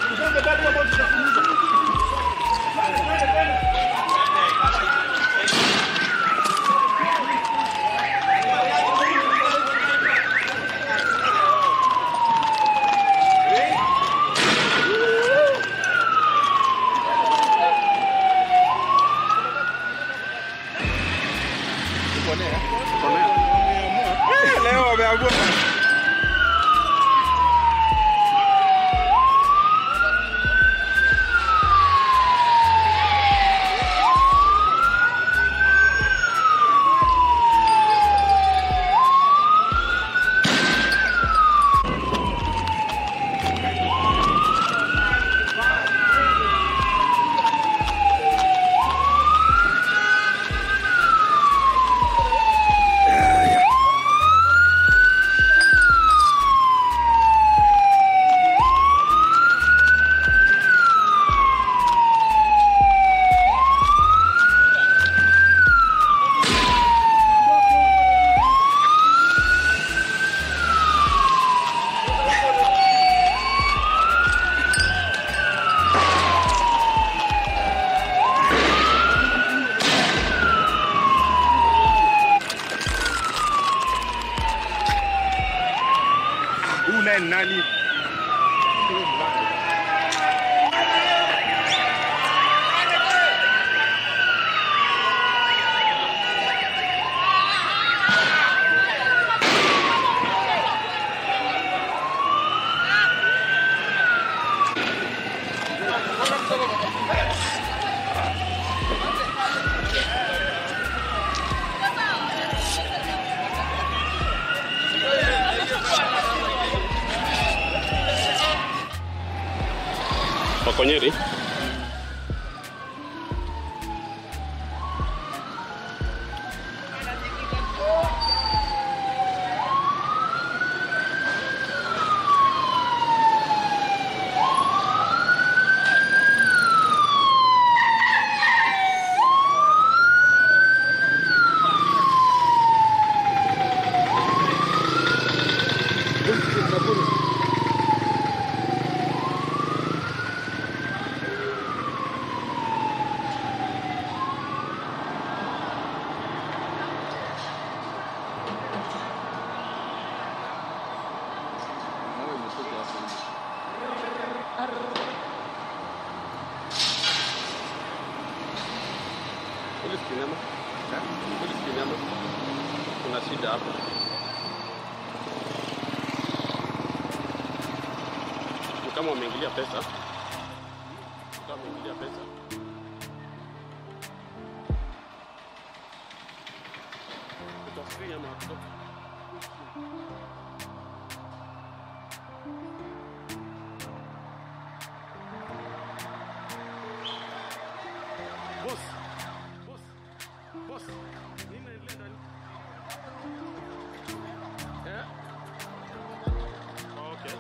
Tusonge mbele hapo tutafunza. Leo wameamua. Nani? Wako Nyeri? Kuna shida hapo. Kama wameingilia pesa. Kama wameingilia pesa. Utafikia mato. Boss. Nini inaendelea ndani? Okay.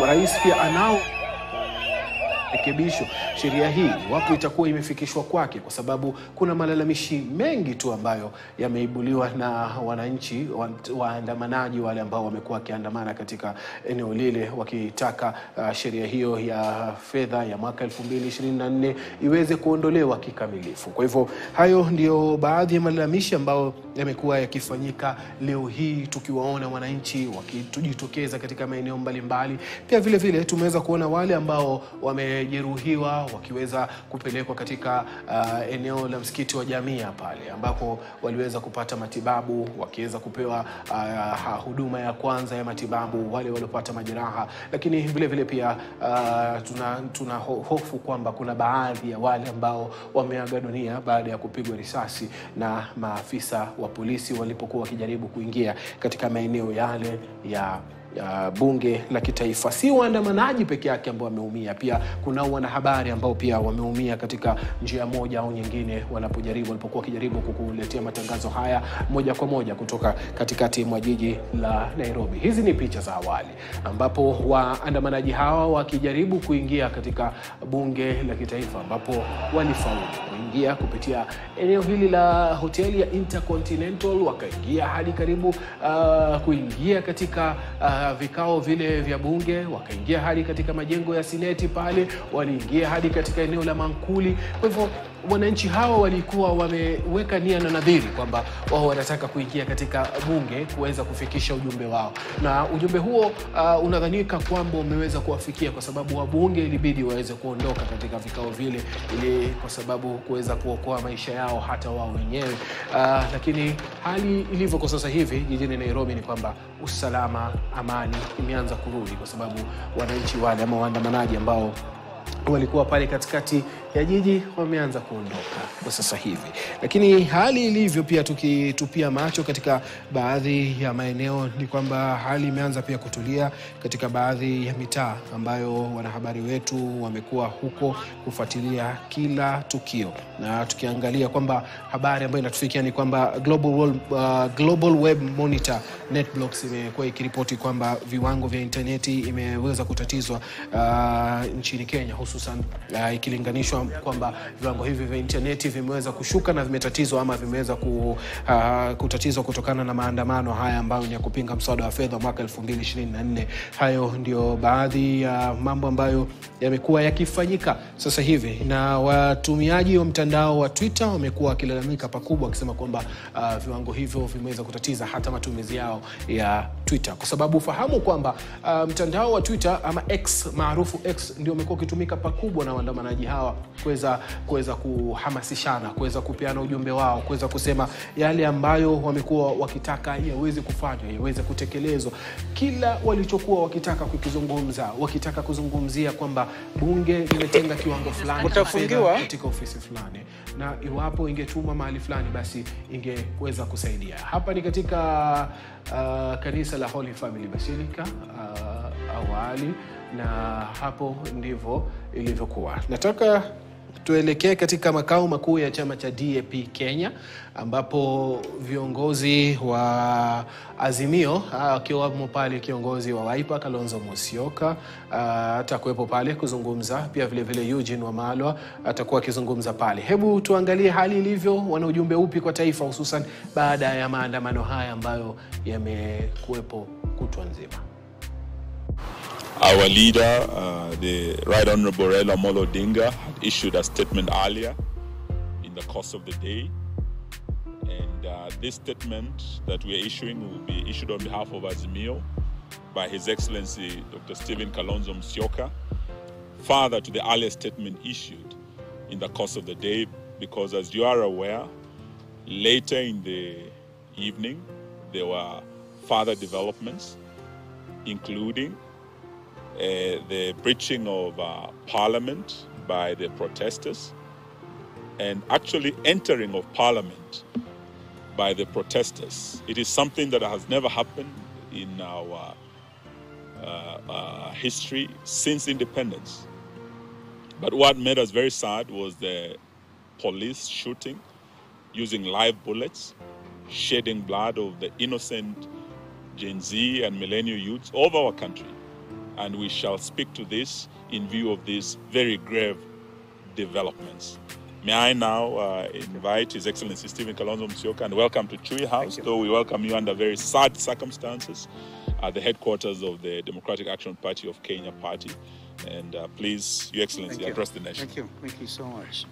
Rais pia anao rekebisho sheria hii iwapo itakuwa imefikishwa kwake, kwa sababu kuna malalamishi mengi tu ambayo yameibuliwa na wananchi waandamanaji wale ambao wamekuwa wakiandamana katika eneo lile wakitaka sheria hiyo ya fedha ya mwaka 2024 iweze kuondolewa kikamilifu. Kwa hivyo hayo ndio baadhi ya malalamishi ambayo yamekuwa yakifanyika leo hii, tukiwaona wananchi wakijitokeza katika maeneo mbalimbali. Pia vile vile tumeweza kuona wale ambao wame wamejeruhiwa wakiweza kupelekwa katika eneo la msikiti wa Jamia pale ambapo waliweza kupata matibabu, wakiweza kupewa huduma ya kwanza ya matibabu wale waliopata majeraha. Lakini vile vile pia tuna hofu kwamba kuna baadhi ya wale ambao wameaga dunia baada ya kupigwa risasi na maafisa wa polisi walipokuwa wakijaribu kuingia katika maeneo yale ya bunge la kitaifa. Si waandamanaji peke yake ambao wameumia, pia kuna wanahabari ambao pia wameumia katika njia moja au nyingine walipokuwa wakijaribu kukuletea matangazo haya moja kwa moja kutoka katikati mwa jiji la Nairobi. Hizi ni picha za awali ambapo waandamanaji hawa wakijaribu kuingia katika bunge la kitaifa, ambapo walifaulu kuingia kupitia eneo hili la hoteli ya Intercontinental, wakaingia hadi karibu kuingia katika vikao vile vya bunge, wakaingia hadi katika majengo ya Seneti pale, waliingia hadi katika eneo la Mankuli. Kwa hivyo wananchi hawa walikuwa wameweka nia na nadhiri kwamba wao wanataka kuingia katika bunge kuweza kufikisha ujumbe wao, na ujumbe huo unadhanika kwamba umeweza kuwafikia kwa sababu wabunge ilibidi waweze kuondoka katika vikao vile ili kwa sababu kuweza kuokoa maisha yao hata wao wenyewe. Lakini hali ilivyo kwa sasa hivi jijini Nairobi ni kwamba usalama, amani imeanza kurudi kwa sababu wananchi wale ama waandamanaji ambao walikuwa pale katikati ya jiji wameanza kuondoka kwa sasa hivi. Lakini hali ilivyo pia tukitupia macho katika baadhi ya maeneo ni kwamba hali imeanza pia kutulia katika baadhi ya mitaa ambayo wanahabari wetu wamekuwa huko kufuatilia kila tukio. Na tukiangalia kwamba habari ambayo inatufikia ni kwamba Global Web Monitor NetBlocks imekuwa ikiripoti kwamba viwango vya interneti imeweza kutatizwa nchini Kenya, hususan ikilinganishwa kwamba viwango hivi vya interneti vimeweza kushuka na vimetatizwa ama vimeweza kutatizwa kutokana na maandamano haya ambayo ni ya kupinga mswada wa fedha mwaka 2024. Hayo ndio baadhi ya mambo ambayo yamekuwa yakifanyika sasa hivi, na watumiaji wa mtandao wa Twitter wamekuwa wakilalamika pakubwa wakisema kwamba viwango hivyo vimeweza kutatiza hata matumizi yao ya Twitter, kwa sababu fahamu kwamba mtandao wa Twitter ama X maarufu X ndio umekuwa ukitumika pakubwa na waandamanaji hawa kuweza kuhamasishana, kuweza kupeana ujumbe wao, kuweza kusema yale ambayo wamekuwa wakitaka yaweze kufanywa, yaweze kutekelezwa. Kila walichokuwa wakitaka kukizungumza, wakitaka kuzungumzia kwamba bunge limetenga kiwango fulani katika ofisi fulani, na iwapo ingetuma mahali fulani basi ingeweza kusaidia. Hapa ni katika kanisa la Holy Family Basilica awali, na hapo ndivyo ilivyokuwa. Nataka tuelekee katika makao makuu ya chama cha DAP Kenya, ambapo viongozi wa Azimio akiwamo pale kiongozi wa Wiper Kalonzo Musyoka atakuwepo pale kuzungumza, pia vile vile Eugene Wamalwa atakuwa akizungumza pale. Hebu tuangalie hali ilivyo, wana ujumbe upi kwa taifa hususan baada ya maandamano haya ambayo yamekuwepo kutwa nzima. Our leader, the Right Honorable Raila Amolo Odinga, had issued a statement earlier in the course of the day. And this statement that we are issuing will be issued on behalf of Azimio by His Excellency Dr. Stephen Kalonzo Musyoka, further to the earlier statement issued in the course of the day, because as you are aware, later in the evening, there were further developments, including the breaching of Parliament by the protesters, and actually entering of Parliament by the protesters. It is something that has never happened in our history since independence. But what made us very sad was the police shooting, using live bullets, shedding blood of the innocent Gen Z and millennial youths of our country. And we shall speak to this in view of these very grave developments. May I now invite His Excellency Stephen Kalonzo Musyoka, and welcome to Chui House, though we welcome you under very sad circumstances at the headquarters of the Democratic Action Party of Kenya Party. And please, Your Excellency, address the nation. Thank you so much.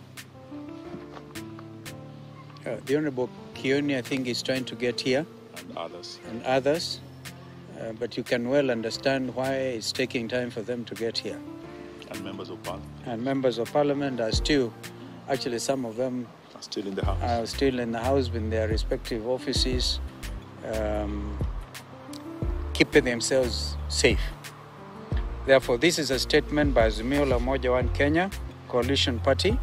The Honorable Kioni, I think, is trying to get here. And others. But you can well understand why it's taking time for them to get here. And members of parliament. And members of parliament are still, actually some of them are still in the house. Are still in the house in their respective offices, keeping themselves safe. Therefore, this is a statement by Azimio la Umoja One Kenya Coalition Party.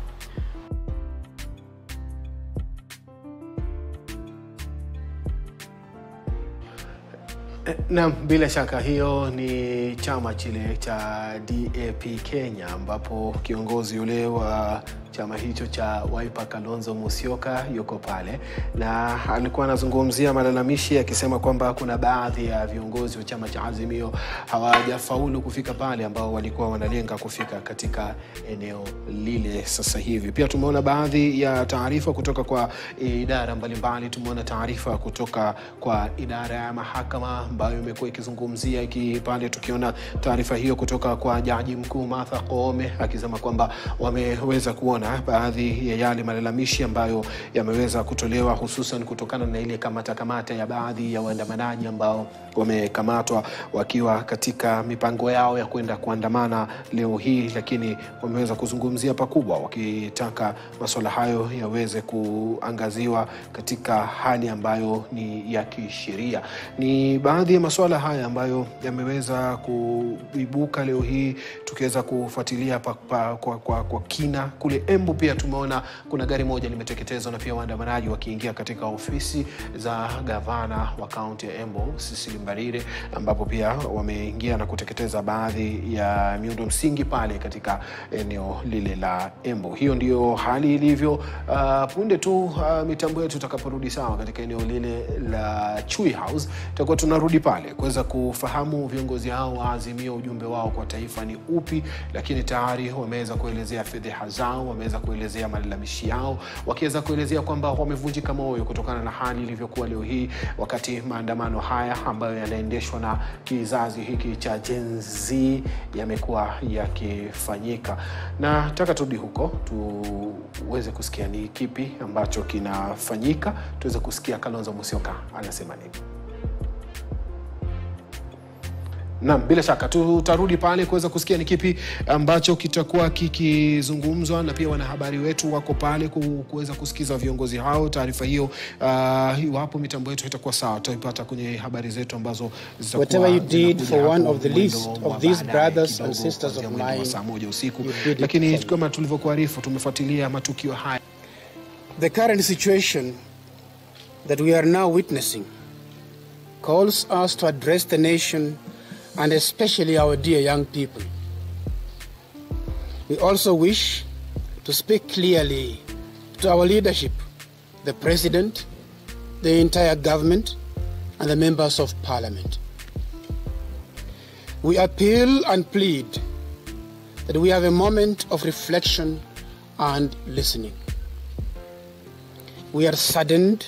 Na bila shaka hiyo ni chama chile cha DAP Kenya, ambapo kiongozi yule wa chama hicho cha Wiper Kalonzo Musyoka yuko pale, na alikuwa anazungumzia malalamishi akisema kwamba kuna baadhi ya viongozi wa chama cha Azimio hawajafaulu kufika pale ambao walikuwa wanalenga kufika katika eneo lile sasa hivi. Pia tumeona baadhi ya taarifa kutoka kwa idara mbalimbali. Tumeona taarifa kutoka kwa idara ya mahakama ambayo imekuwa ikizungumzia pale, tukiona taarifa hiyo kutoka kwa Jaji Mkuu Martha Koome akisema kwamba wameweza kuona baadhi ya yale malalamishi ambayo yameweza kutolewa, hususan kutokana na ile kamata ya baadhi ya waandamanaji ambao wamekamatwa wakiwa katika mipango yao ya kwenda kuandamana leo hii, lakini wameweza kuzungumzia pakubwa wakitaka masuala hayo yaweze kuangaziwa katika hali ambayo ni ya kisheria. Ni baadhi ya masuala haya ambayo yameweza kuibuka leo hii, tukiweza kufuatilia kwa kina. Kule Embu pia tumeona kuna gari moja limeteketezwa na pia waandamanaji wakiingia katika ofisi za gavana wa kaunti ya Embu Cecily Mbarire, ambapo pia wameingia na kuteketeza baadhi ya miundo msingi pale katika eneo lile la Embu. Hiyo ndio hali ilivyo. Punde tu mitambo yetu tutakaporudi sawa katika eneo lile la Chui House, tutakuwa tunarudi pale kuweza kufahamu viongozi hao wa Azimio ujumbe wao kwa taifa ni upi, lakini tayari wameweza kuelezea fedheha zao, wameweza kuelezea malalamishi yao, wakiweza kuelezea kwamba wamevunjika moyo kutokana na hali ilivyokuwa leo hii wakati maandamano haya ambayo yanaendeshwa na kizazi hiki cha Genz yamekuwa yakifanyika. Na nataka turudi huko tuweze kusikia ni kipi ambacho kinafanyika, tuweze kusikia Kalonzo Musyoka anasema nini. Naam, bila shaka tutarudi pale kuweza kusikia ni kipi ambacho kitakuwa kikizungumzwa, na pia wanahabari wetu wako pale kuweza kusikiza viongozi hao. Taarifa hiyo iwapo mitambo yetu itakuwa sawa tutaipata kwenye habari zetu ambazo zitakuwa. Whatever you did for one of the least of these brothers and sisters of mine, saa 1 usiku, lakini kama tulivyokuarifu tumefuatilia matukio haya. The current situation that we are now witnessing calls us to address the nation and especially our dear young people. We also wish to speak clearly to our leadership, the President, the entire government, and the members of Parliament. We appeal and plead that we have a moment of reflection and listening. We are saddened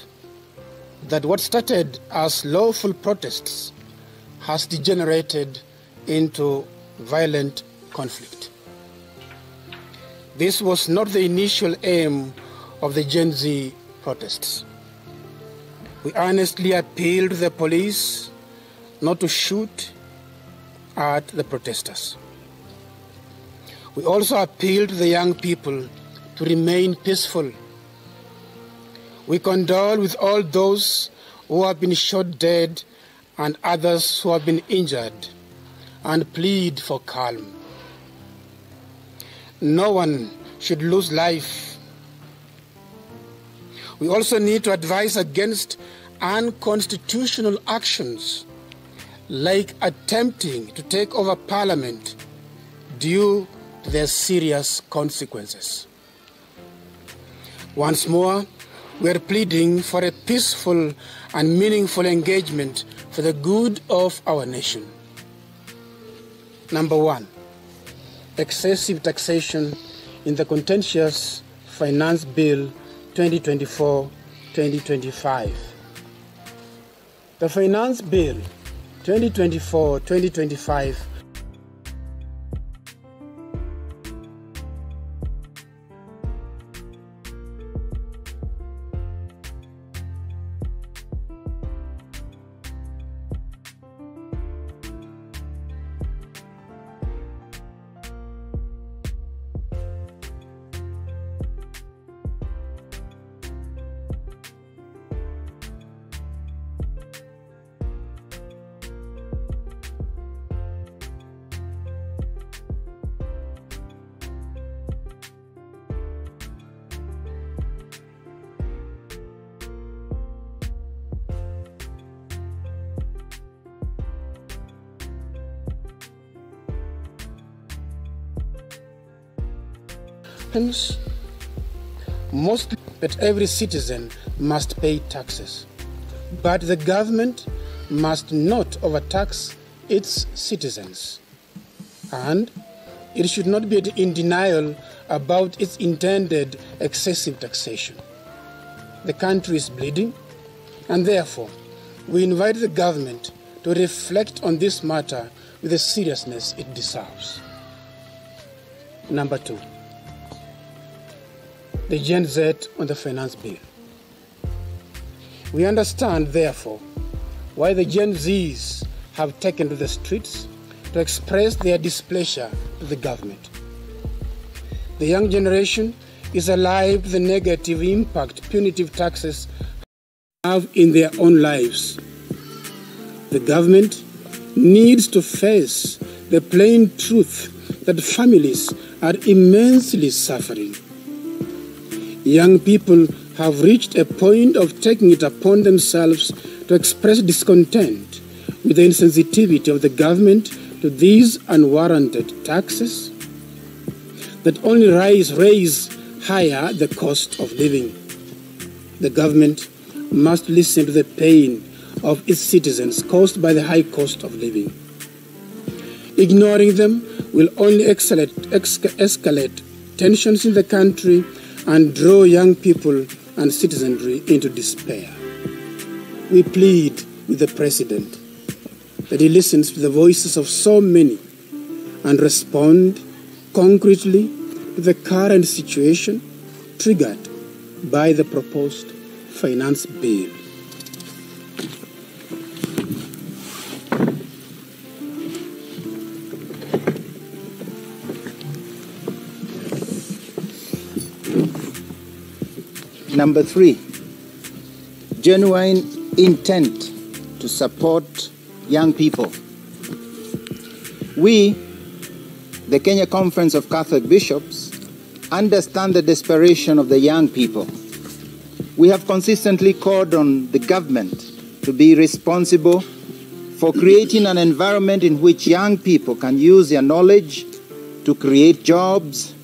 that what started as lawful protests has degenerated into violent conflict. This was not the initial aim of the Genz protests. We earnestly appealed to the police not to shoot at the protesters. We also appealed to the young people to remain peaceful. We condole with all those who have been shot dead and others who have been injured, and plead for calm. No one should lose life. We also need to advise against unconstitutional actions like attempting to take over Parliament due to their serious consequences. Once more, we are pleading for a peaceful and meaningful engagement for the good of our nation. Number 1, excessive taxation in the contentious Finance Bill 2024-2025. The Finance Bill 2024-2025 happens? Mostly that every citizen must pay taxes, but the government must not overtax its citizens, and it should not be in denial about its intended excessive taxation. The country is bleeding, and therefore we invite the government to reflect on this matter with the seriousness it deserves. Number 2, the Gen Z on the finance bill. We understand, therefore, why the Gen Zs have taken to the streets to express their displeasure to the government. The young generation is alive to the negative impact punitive taxes have in their own lives. The government needs to face the plain truth that families are immensely suffering. Young people have reached a point of taking it upon themselves to express discontent with the insensitivity of the government to these unwarranted taxes that only raise higher the cost of living. The government must listen to the pain of its citizens caused by the high cost of living. Ignoring them will only escalate tensions in the country and draw young people and citizenry into despair. We plead with the President that he listens to the voices of so many and respond concretely to the current situation triggered by the proposed finance bill. Number 3, genuine intent to support young people. We, the Kenya Conference of Catholic Bishops, understand the desperation of the young people. We have consistently called on the government to be responsible for creating an environment in which young people can use their knowledge to create jobs,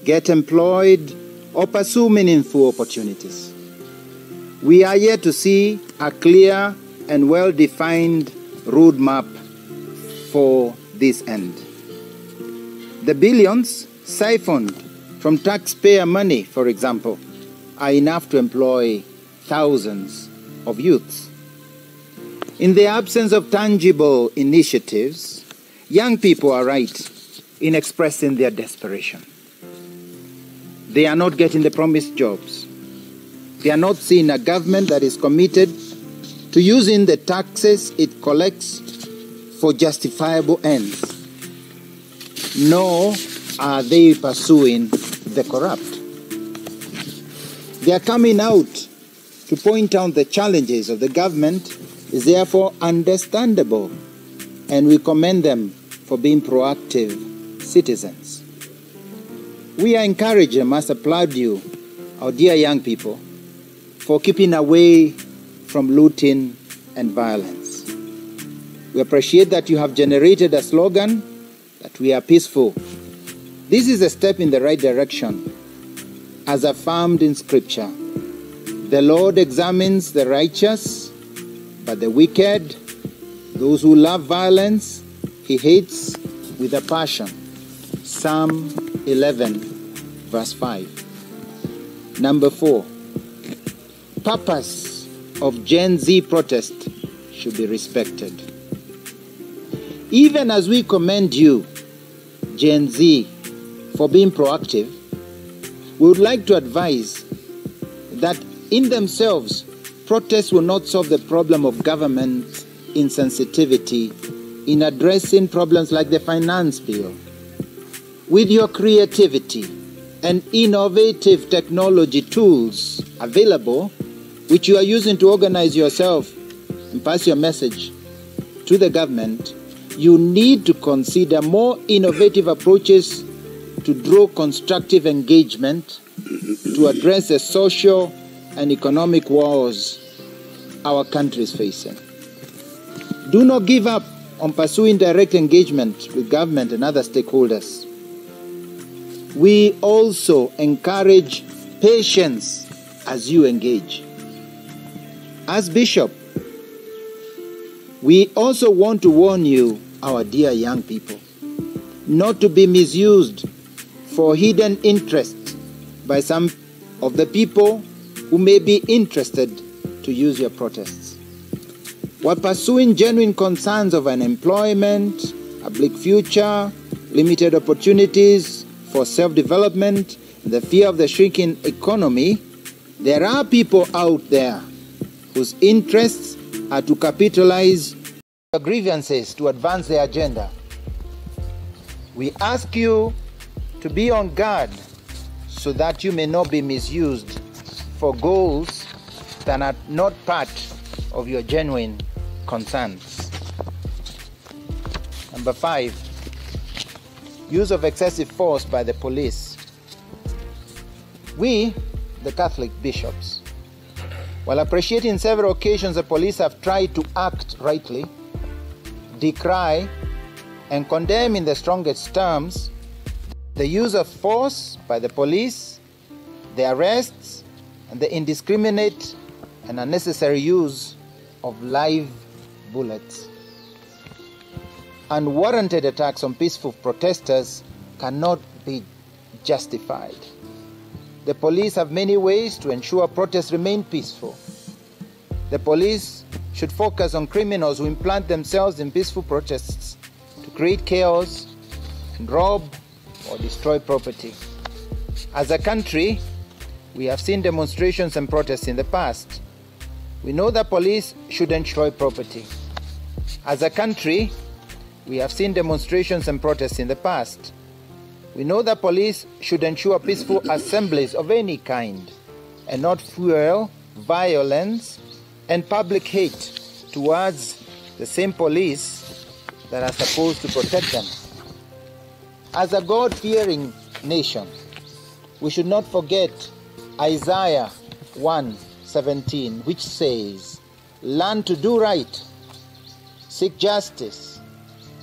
get employed, or pursue meaningful opportunities. We are yet to see a clear and well-defined roadmap for this end. The billions siphoned from taxpayer money, for example, are enough to employ thousands of youths. In the absence of tangible initiatives, young people are right in expressing their desperation. They are not getting the promised jobs. They are not seeing a government that is committed to using the taxes it collects for justifiable ends. Nor are they pursuing the corrupt. Their coming out to point out the challenges of the government is therefore understandable, and we commend them for being proactive citizens. We are encouraged and must applaud you, our dear young people, for keeping away from looting and violence. We appreciate that you have generated a slogan that we are peaceful. This is a step in the right direction, as affirmed in Scripture. The Lord examines the righteous, but the wicked, those who love violence, he hates with a passion. Psalm 11, verse 5. Number 4, purpose of Gen Z protest should be respected. Even as we commend you, Gen Z, for being proactive, we would like to advise that in themselves, protests will not solve the problem of government insensitivity in addressing problems like the finance bill. With your creativity and innovative technology tools available, which you are using to organize yourself and pass your message to the government, you need to consider more innovative approaches to draw constructive engagement to address the social and economic woes our country is facing. Do not give up on pursuing direct engagement with government and other stakeholders. we also encourage patience as you engage. As Bishop, we also want to warn you, our dear young people, not to be misused for hidden interests by some of the people who may be interested to use your protests. While pursuing genuine concerns of unemployment, a bleak future, limited opportunities for self-development, and the fear of the shrinking economy, there are people out there whose interests are to capitalize your grievances to advance their agenda. We ask you to be on guard so that you may not be misused for goals that are not part of your genuine concerns. Number 5, use of excessive force by the police. We, the Catholic bishops, while appreciating several occasions the police have tried to act rightly, decry and condemn in the strongest terms the use of force by the police, the arrests, and the indiscriminate and unnecessary use of live bullets. Unwarranted attacks on peaceful protesters cannot be justified. The police have many ways to ensure protests remain peaceful. The police should focus on criminals who implant themselves in peaceful protests to create chaos and rob or destroy property. As a country, we have seen demonstrations and protests in the past. We know that police shouldn't destroy property. As a country, we have seen demonstrations and protests in the past. We know that police should ensure peaceful assemblies of any kind and not fuel violence and public hate towards the same police that are supposed to protect them. As a God-fearing nation, we should not forget Isaiah 1:17, which says, "Learn to do right, seek justice,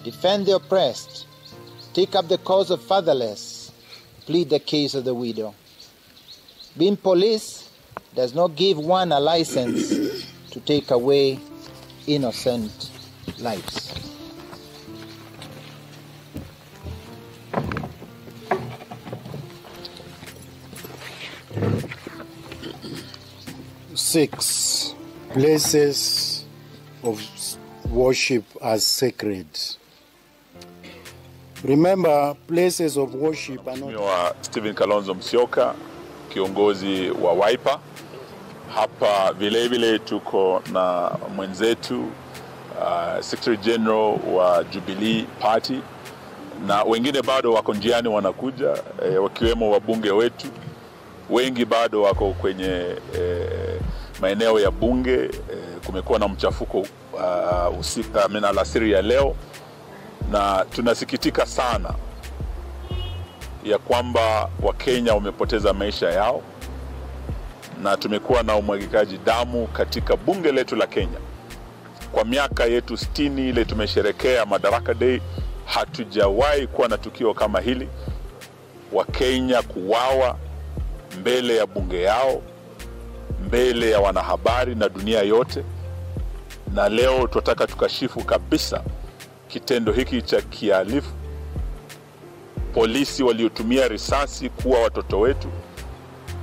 defend the oppressed, take up the cause of fatherless, plead the case of the widow." Being police does not give one a license to take away innocent lives. Six, places of worship as sacred. Remember, places of worship are not... Mheshimiwa Stephen Kalonzo Musyoka, kiongozi wa Wiper. Hapa vile tuko na mwenzetu Secretary General wa Jubilee Party, na wengine bado wako njiani wanakuja, wakiwemo wabunge wetu. Wengi bado wako kwenye maeneo ya bunge. Kumekuwa na mchafuko alasiri ya leo, na tunasikitika sana ya kwamba Wakenya wamepoteza maisha yao, na tumekuwa na umwagikaji damu katika bunge letu la Kenya. Kwa miaka yetu 60 ile tumesherekea Madaraka Day, hatujawahi kuwa na tukio kama hili. Wakenya kuwawa mbele ya bunge yao, mbele ya wanahabari na dunia yote. Na leo tunataka tukashifu kabisa kitendo hiki cha kihalifu. Polisi waliotumia risasi kuua watoto wetu,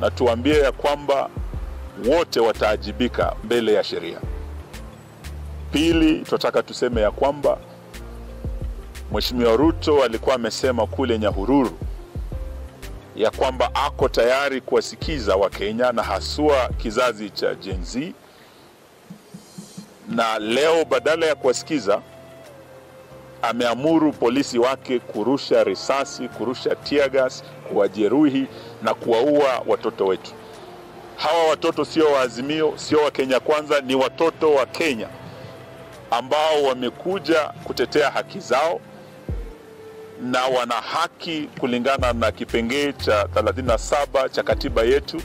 na tuambie ya kwamba wote wataajibika mbele ya sheria. Pili, tunataka tuseme ya kwamba Mheshimiwa Ruto alikuwa amesema kule Nyahururu ya kwamba ako tayari kuwasikiza Wakenya na haswa kizazi cha Genz, na leo badala ya kuwasikiza ameamuru polisi wake kurusha risasi, kurusha tear gas, kuwajeruhi na kuwaua watoto wetu. Hawa watoto sio wa Azimio, sio wa Kenya Kwanza, ni watoto wa Kenya ambao wamekuja kutetea haki zao, na wana haki kulingana na kipengee cha 37 cha katiba yetu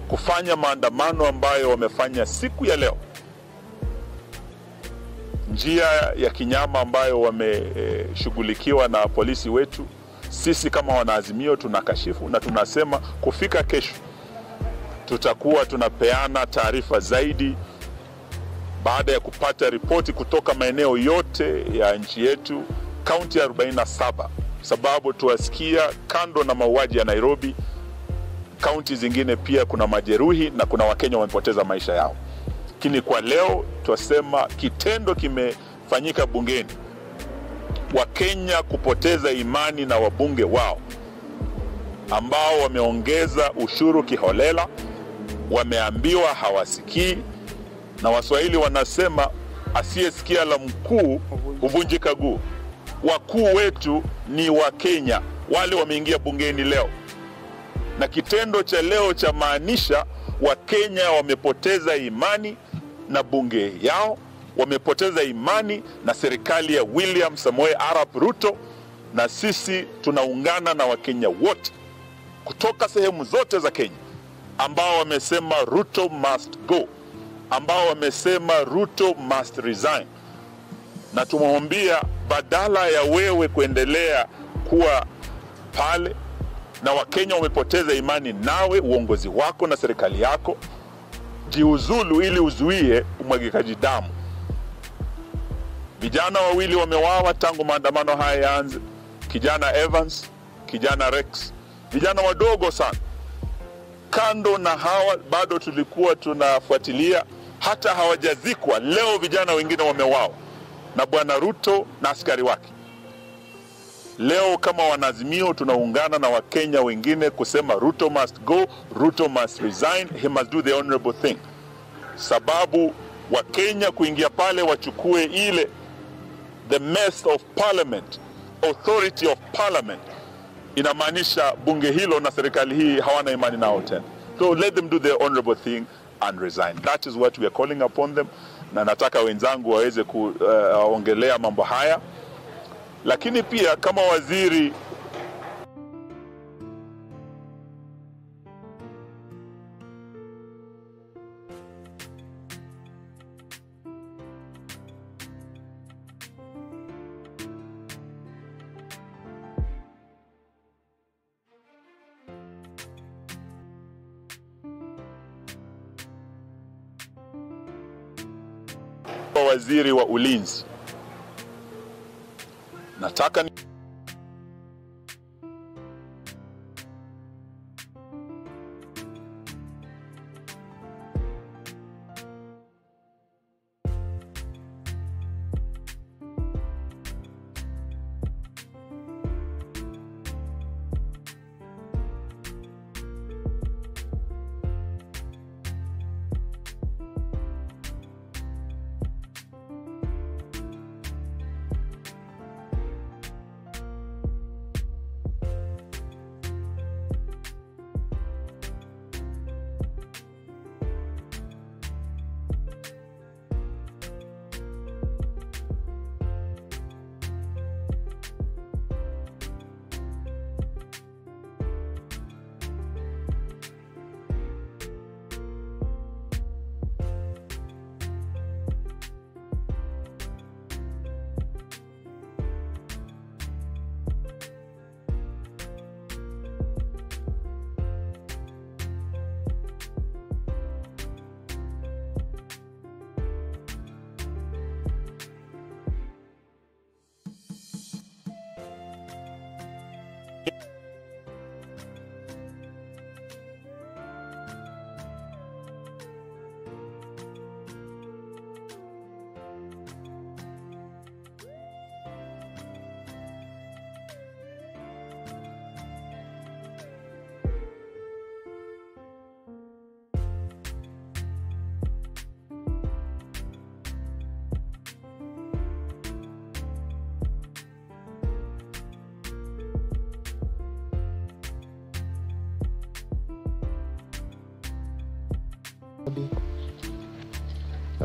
kufanya maandamano ambayo wamefanya siku ya leo. Njia ya kinyama ambayo wameshughulikiwa na polisi wetu Sisi kama wanaazimio tunakashifu na tunasema kufika kesho tutakuwa tunapeana taarifa zaidi baada ya kupata ripoti kutoka maeneo yote ya nchi yetu, kaunti ya 47, sababu tuwasikia kando na mauaji ya Nairobi, kaunti zingine pia kuna majeruhi na kuna Wakenya wamepoteza maisha yao. Lakini kwa leo tuwasema kitendo kimefanyika bungeni, Wakenya kupoteza imani na wabunge wao ambao wameongeza ushuru kiholela, wameambiwa hawasikii, na Waswahili wanasema asiyesikia la mkuu huvunjika guu. Wakuu wetu ni Wakenya, wale wameingia bungeni leo, na kitendo cha leo cha maanisha Wakenya wamepoteza imani na bunge yao, wamepoteza imani na serikali ya William Samoei Arap Ruto, na sisi tunaungana na Wakenya wote kutoka sehemu zote za Kenya ambao wamesema Ruto must go, ambao wamesema Ruto must resign. Na tumwambia badala ya wewe kuendelea kuwa pale na Wakenya wamepoteza imani nawe, uongozi wako na serikali yako, jiuzulu ili uzuie umwagikaji damu. Vijana wawili wamewawa tangu maandamano haya yaanze, kijana Evans, kijana Rex, vijana wadogo sana. Kando na hawa bado tulikuwa tunafuatilia, hata hawajazikwa, leo vijana wengine wamewawa na bwana Ruto na askari wake. Leo kama wanaazimio tunaungana na Wakenya wengine kusema Ruto must go, Ruto must resign, he must do the honorable thing. Sababu Wakenya kuingia pale wachukue ile the mess of parliament, authority of parliament, inamaanisha bunge hilo na serikali hii hawana imani nao tena. So let them do the honorable thing and resign. That is what we are calling upon them. Na nataka wenzangu waweze kuongelea mambo haya. Lakini pia kama waziri waziri wa ulinzi, nataka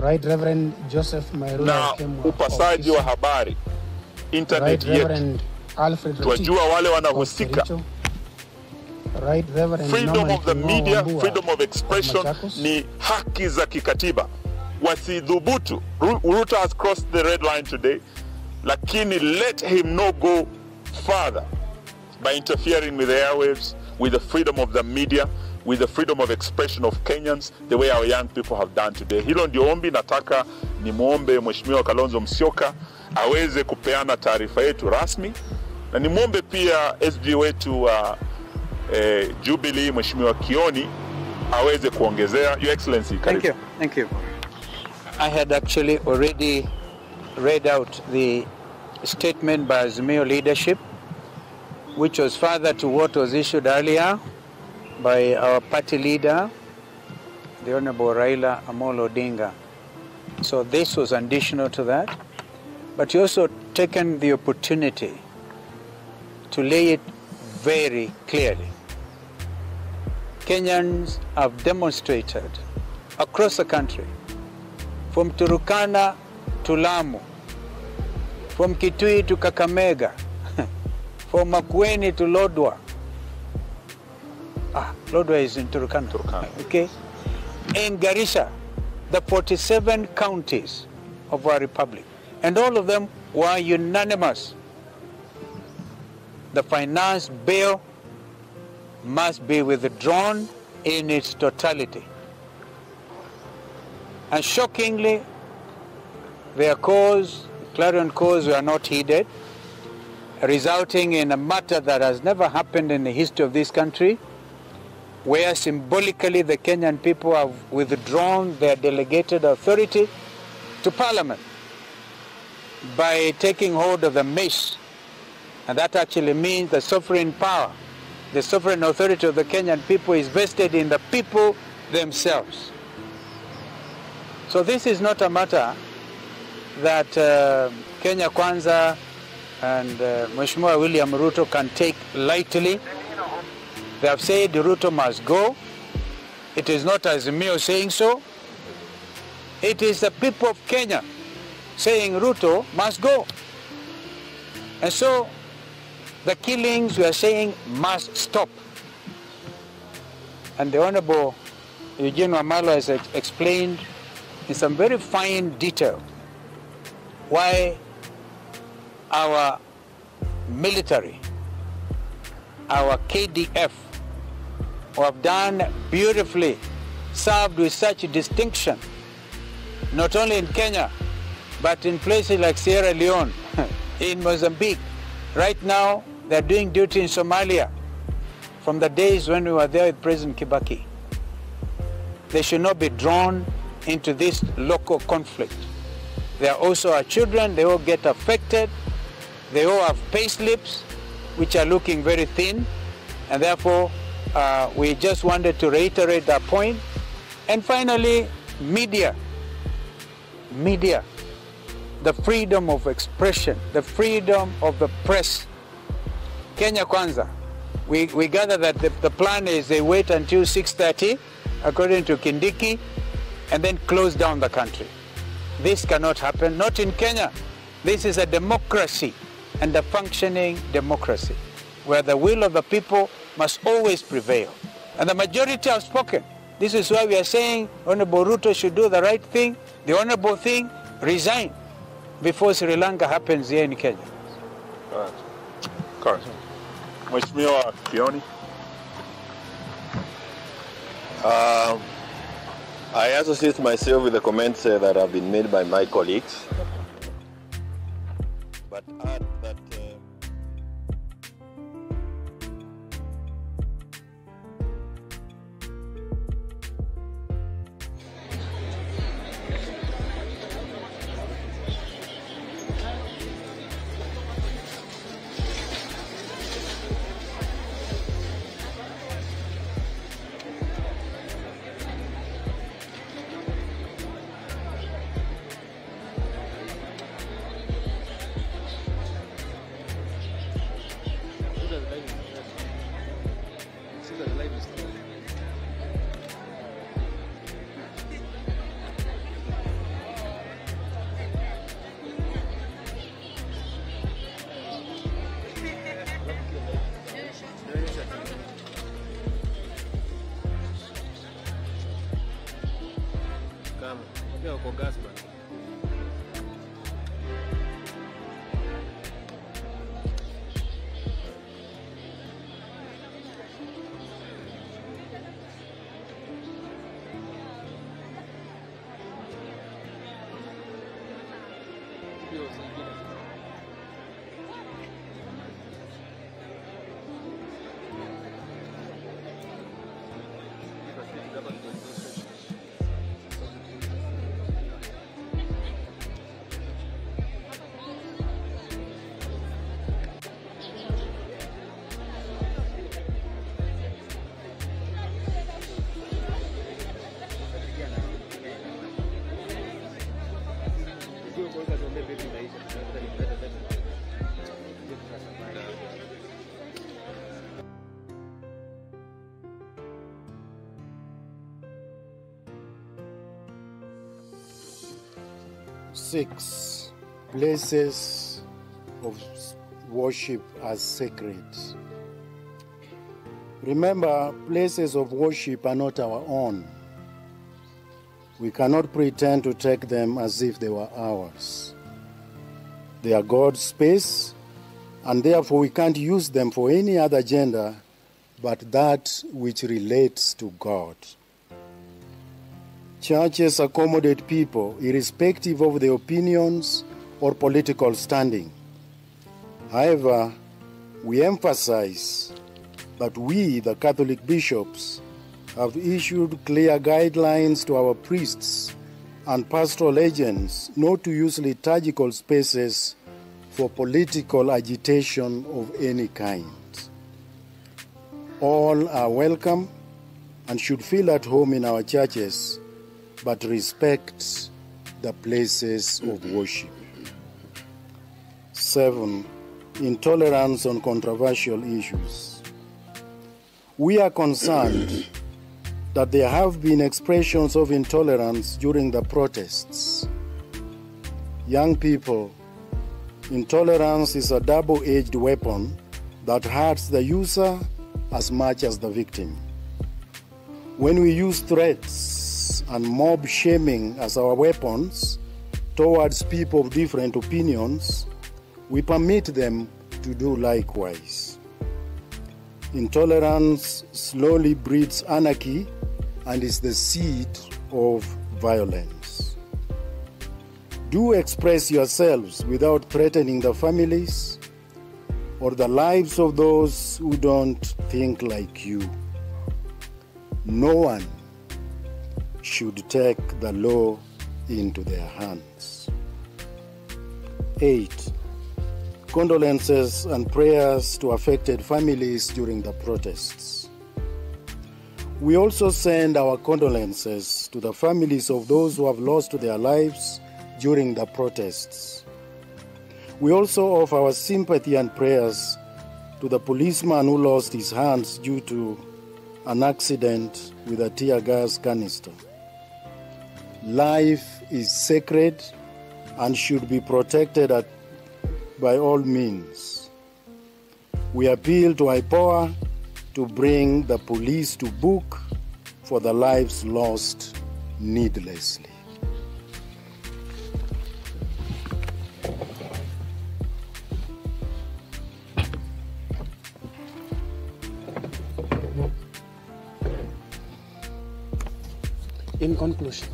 Right Reverend Joseph Mairua na upasaji wa habari internet yetu, tuwajua wale wanahusika. Freedom of the media, freedom of expression ni haki za kikatiba, wasidhubutu. Ruto has crossed the red line today, lakini let him not go further. by interfering with the airwaves, with the freedom of the media, with the freedom of expression of Kenyans, the way our young people have done today. Hilo ndio ombi nataka ni muombe Mheshimiwa Kalonzo Musyoka aweze kupeana taarifa yetu rasmi, na ni muombe pia SG wetu Jubilee Mheshimiwa Kioni aweze kuongezea. Your Excellency, thank you. Thank you. I had actually already read out the statement by Azimio leadership, which was further to what was issued earlier by our party leader, the Honorable Raila Amolo Odinga. So this was additional to that. But he also taken the opportunity to lay it very clearly. Kenyans have demonstrated across the country, from Turkana to Lamu, from Kitui to Kakamega, from Makueni to Lodwar. Lodwar is in Turkana. Okay. In Garissa, the 47 counties of our republic, and all of them were unanimous. The finance bill must be withdrawn in its totality. And shockingly, their cause, clarion calls, were not heeded, resulting in a matter that has never happened in the history of this country, where symbolically the Kenyan people have withdrawn their delegated authority to Parliament by taking hold of the mace. And that actually means the sovereign power, the sovereign authority of the Kenyan people is vested in the people themselves. So this is not a matter that Kenya Kwanza and Mheshimiwa William Ruto can take lightly. They have said Ruto must go. It is not Azimio saying so. It is the people of Kenya saying Ruto must go. And so the killings we are saying must stop. And the Honorable Eugene Wamalwa has explained in some very fine detail why our military, our KDF, who have done beautifully, served with such distinction, not only in Kenya, but in places like Sierra Leone, in Mozambique. Right now, they're doing duty in Somalia from the days when we were there with President Kibaki. They should not be drawn into this local conflict. They are also our children, they all get affected, they all have pay slips, which are looking very thin, and therefore we just wanted to reiterate that point. And finally, media, the freedom of expression, the freedom of the press. Kenya Kwanza, we gather that the plan is they wait until 6:30, according to Kindiki, and then close down the country. This cannot happen, not in Kenya. This is a democracy, and a functioning democracy, where the will of the people must always prevail. And the majority have spoken. This is why we are saying Honorable Ruto should do the right thing, the honorable thing, resign before Sri Lanka happens here in Kenya. Correct. Mheshimiwa Kioni. I associate myself with the comments that have been made by my colleagues, but add that 6, places of worship as sacred. Remember, places of worship are not our own. We cannot pretend to take them as if they were ours. They are God's space, and therefore we can't use them for any other agenda but that which relates to God. Churches accommodate people irrespective of their opinions or political standing. However, we emphasize that we, the Catholic bishops, have issued clear guidelines to our priests and pastoral agents not to use liturgical spaces for political agitation of any kind. All are welcome and should feel at home in our churches, but respect the places of worship. 7. Intolerance on controversial issues. We are concerned that there have been expressions of intolerance during the protests. Young people, intolerance is a double-edged weapon that hurts the user as much as the victim. When we use threats and mob shaming as our weapons towards people of different opinions, we permit them to do likewise. Intolerance slowly breeds anarchy and is the seed of violence. Do express yourselves without threatening the families or the lives of those who don't think like you. No one should take the law into their hands. 8. Condolences and prayers to affected families during the protests. We also send our condolences to the families of those who have lost their lives during the protests. We also offer our sympathy and prayers to the policeman who lost his hands due to an accident with a tear gas canister. Life is sacred and should be protected by all means. We appeal to IPOA to bring the police to book for the lives lost needlessly. In conclusion,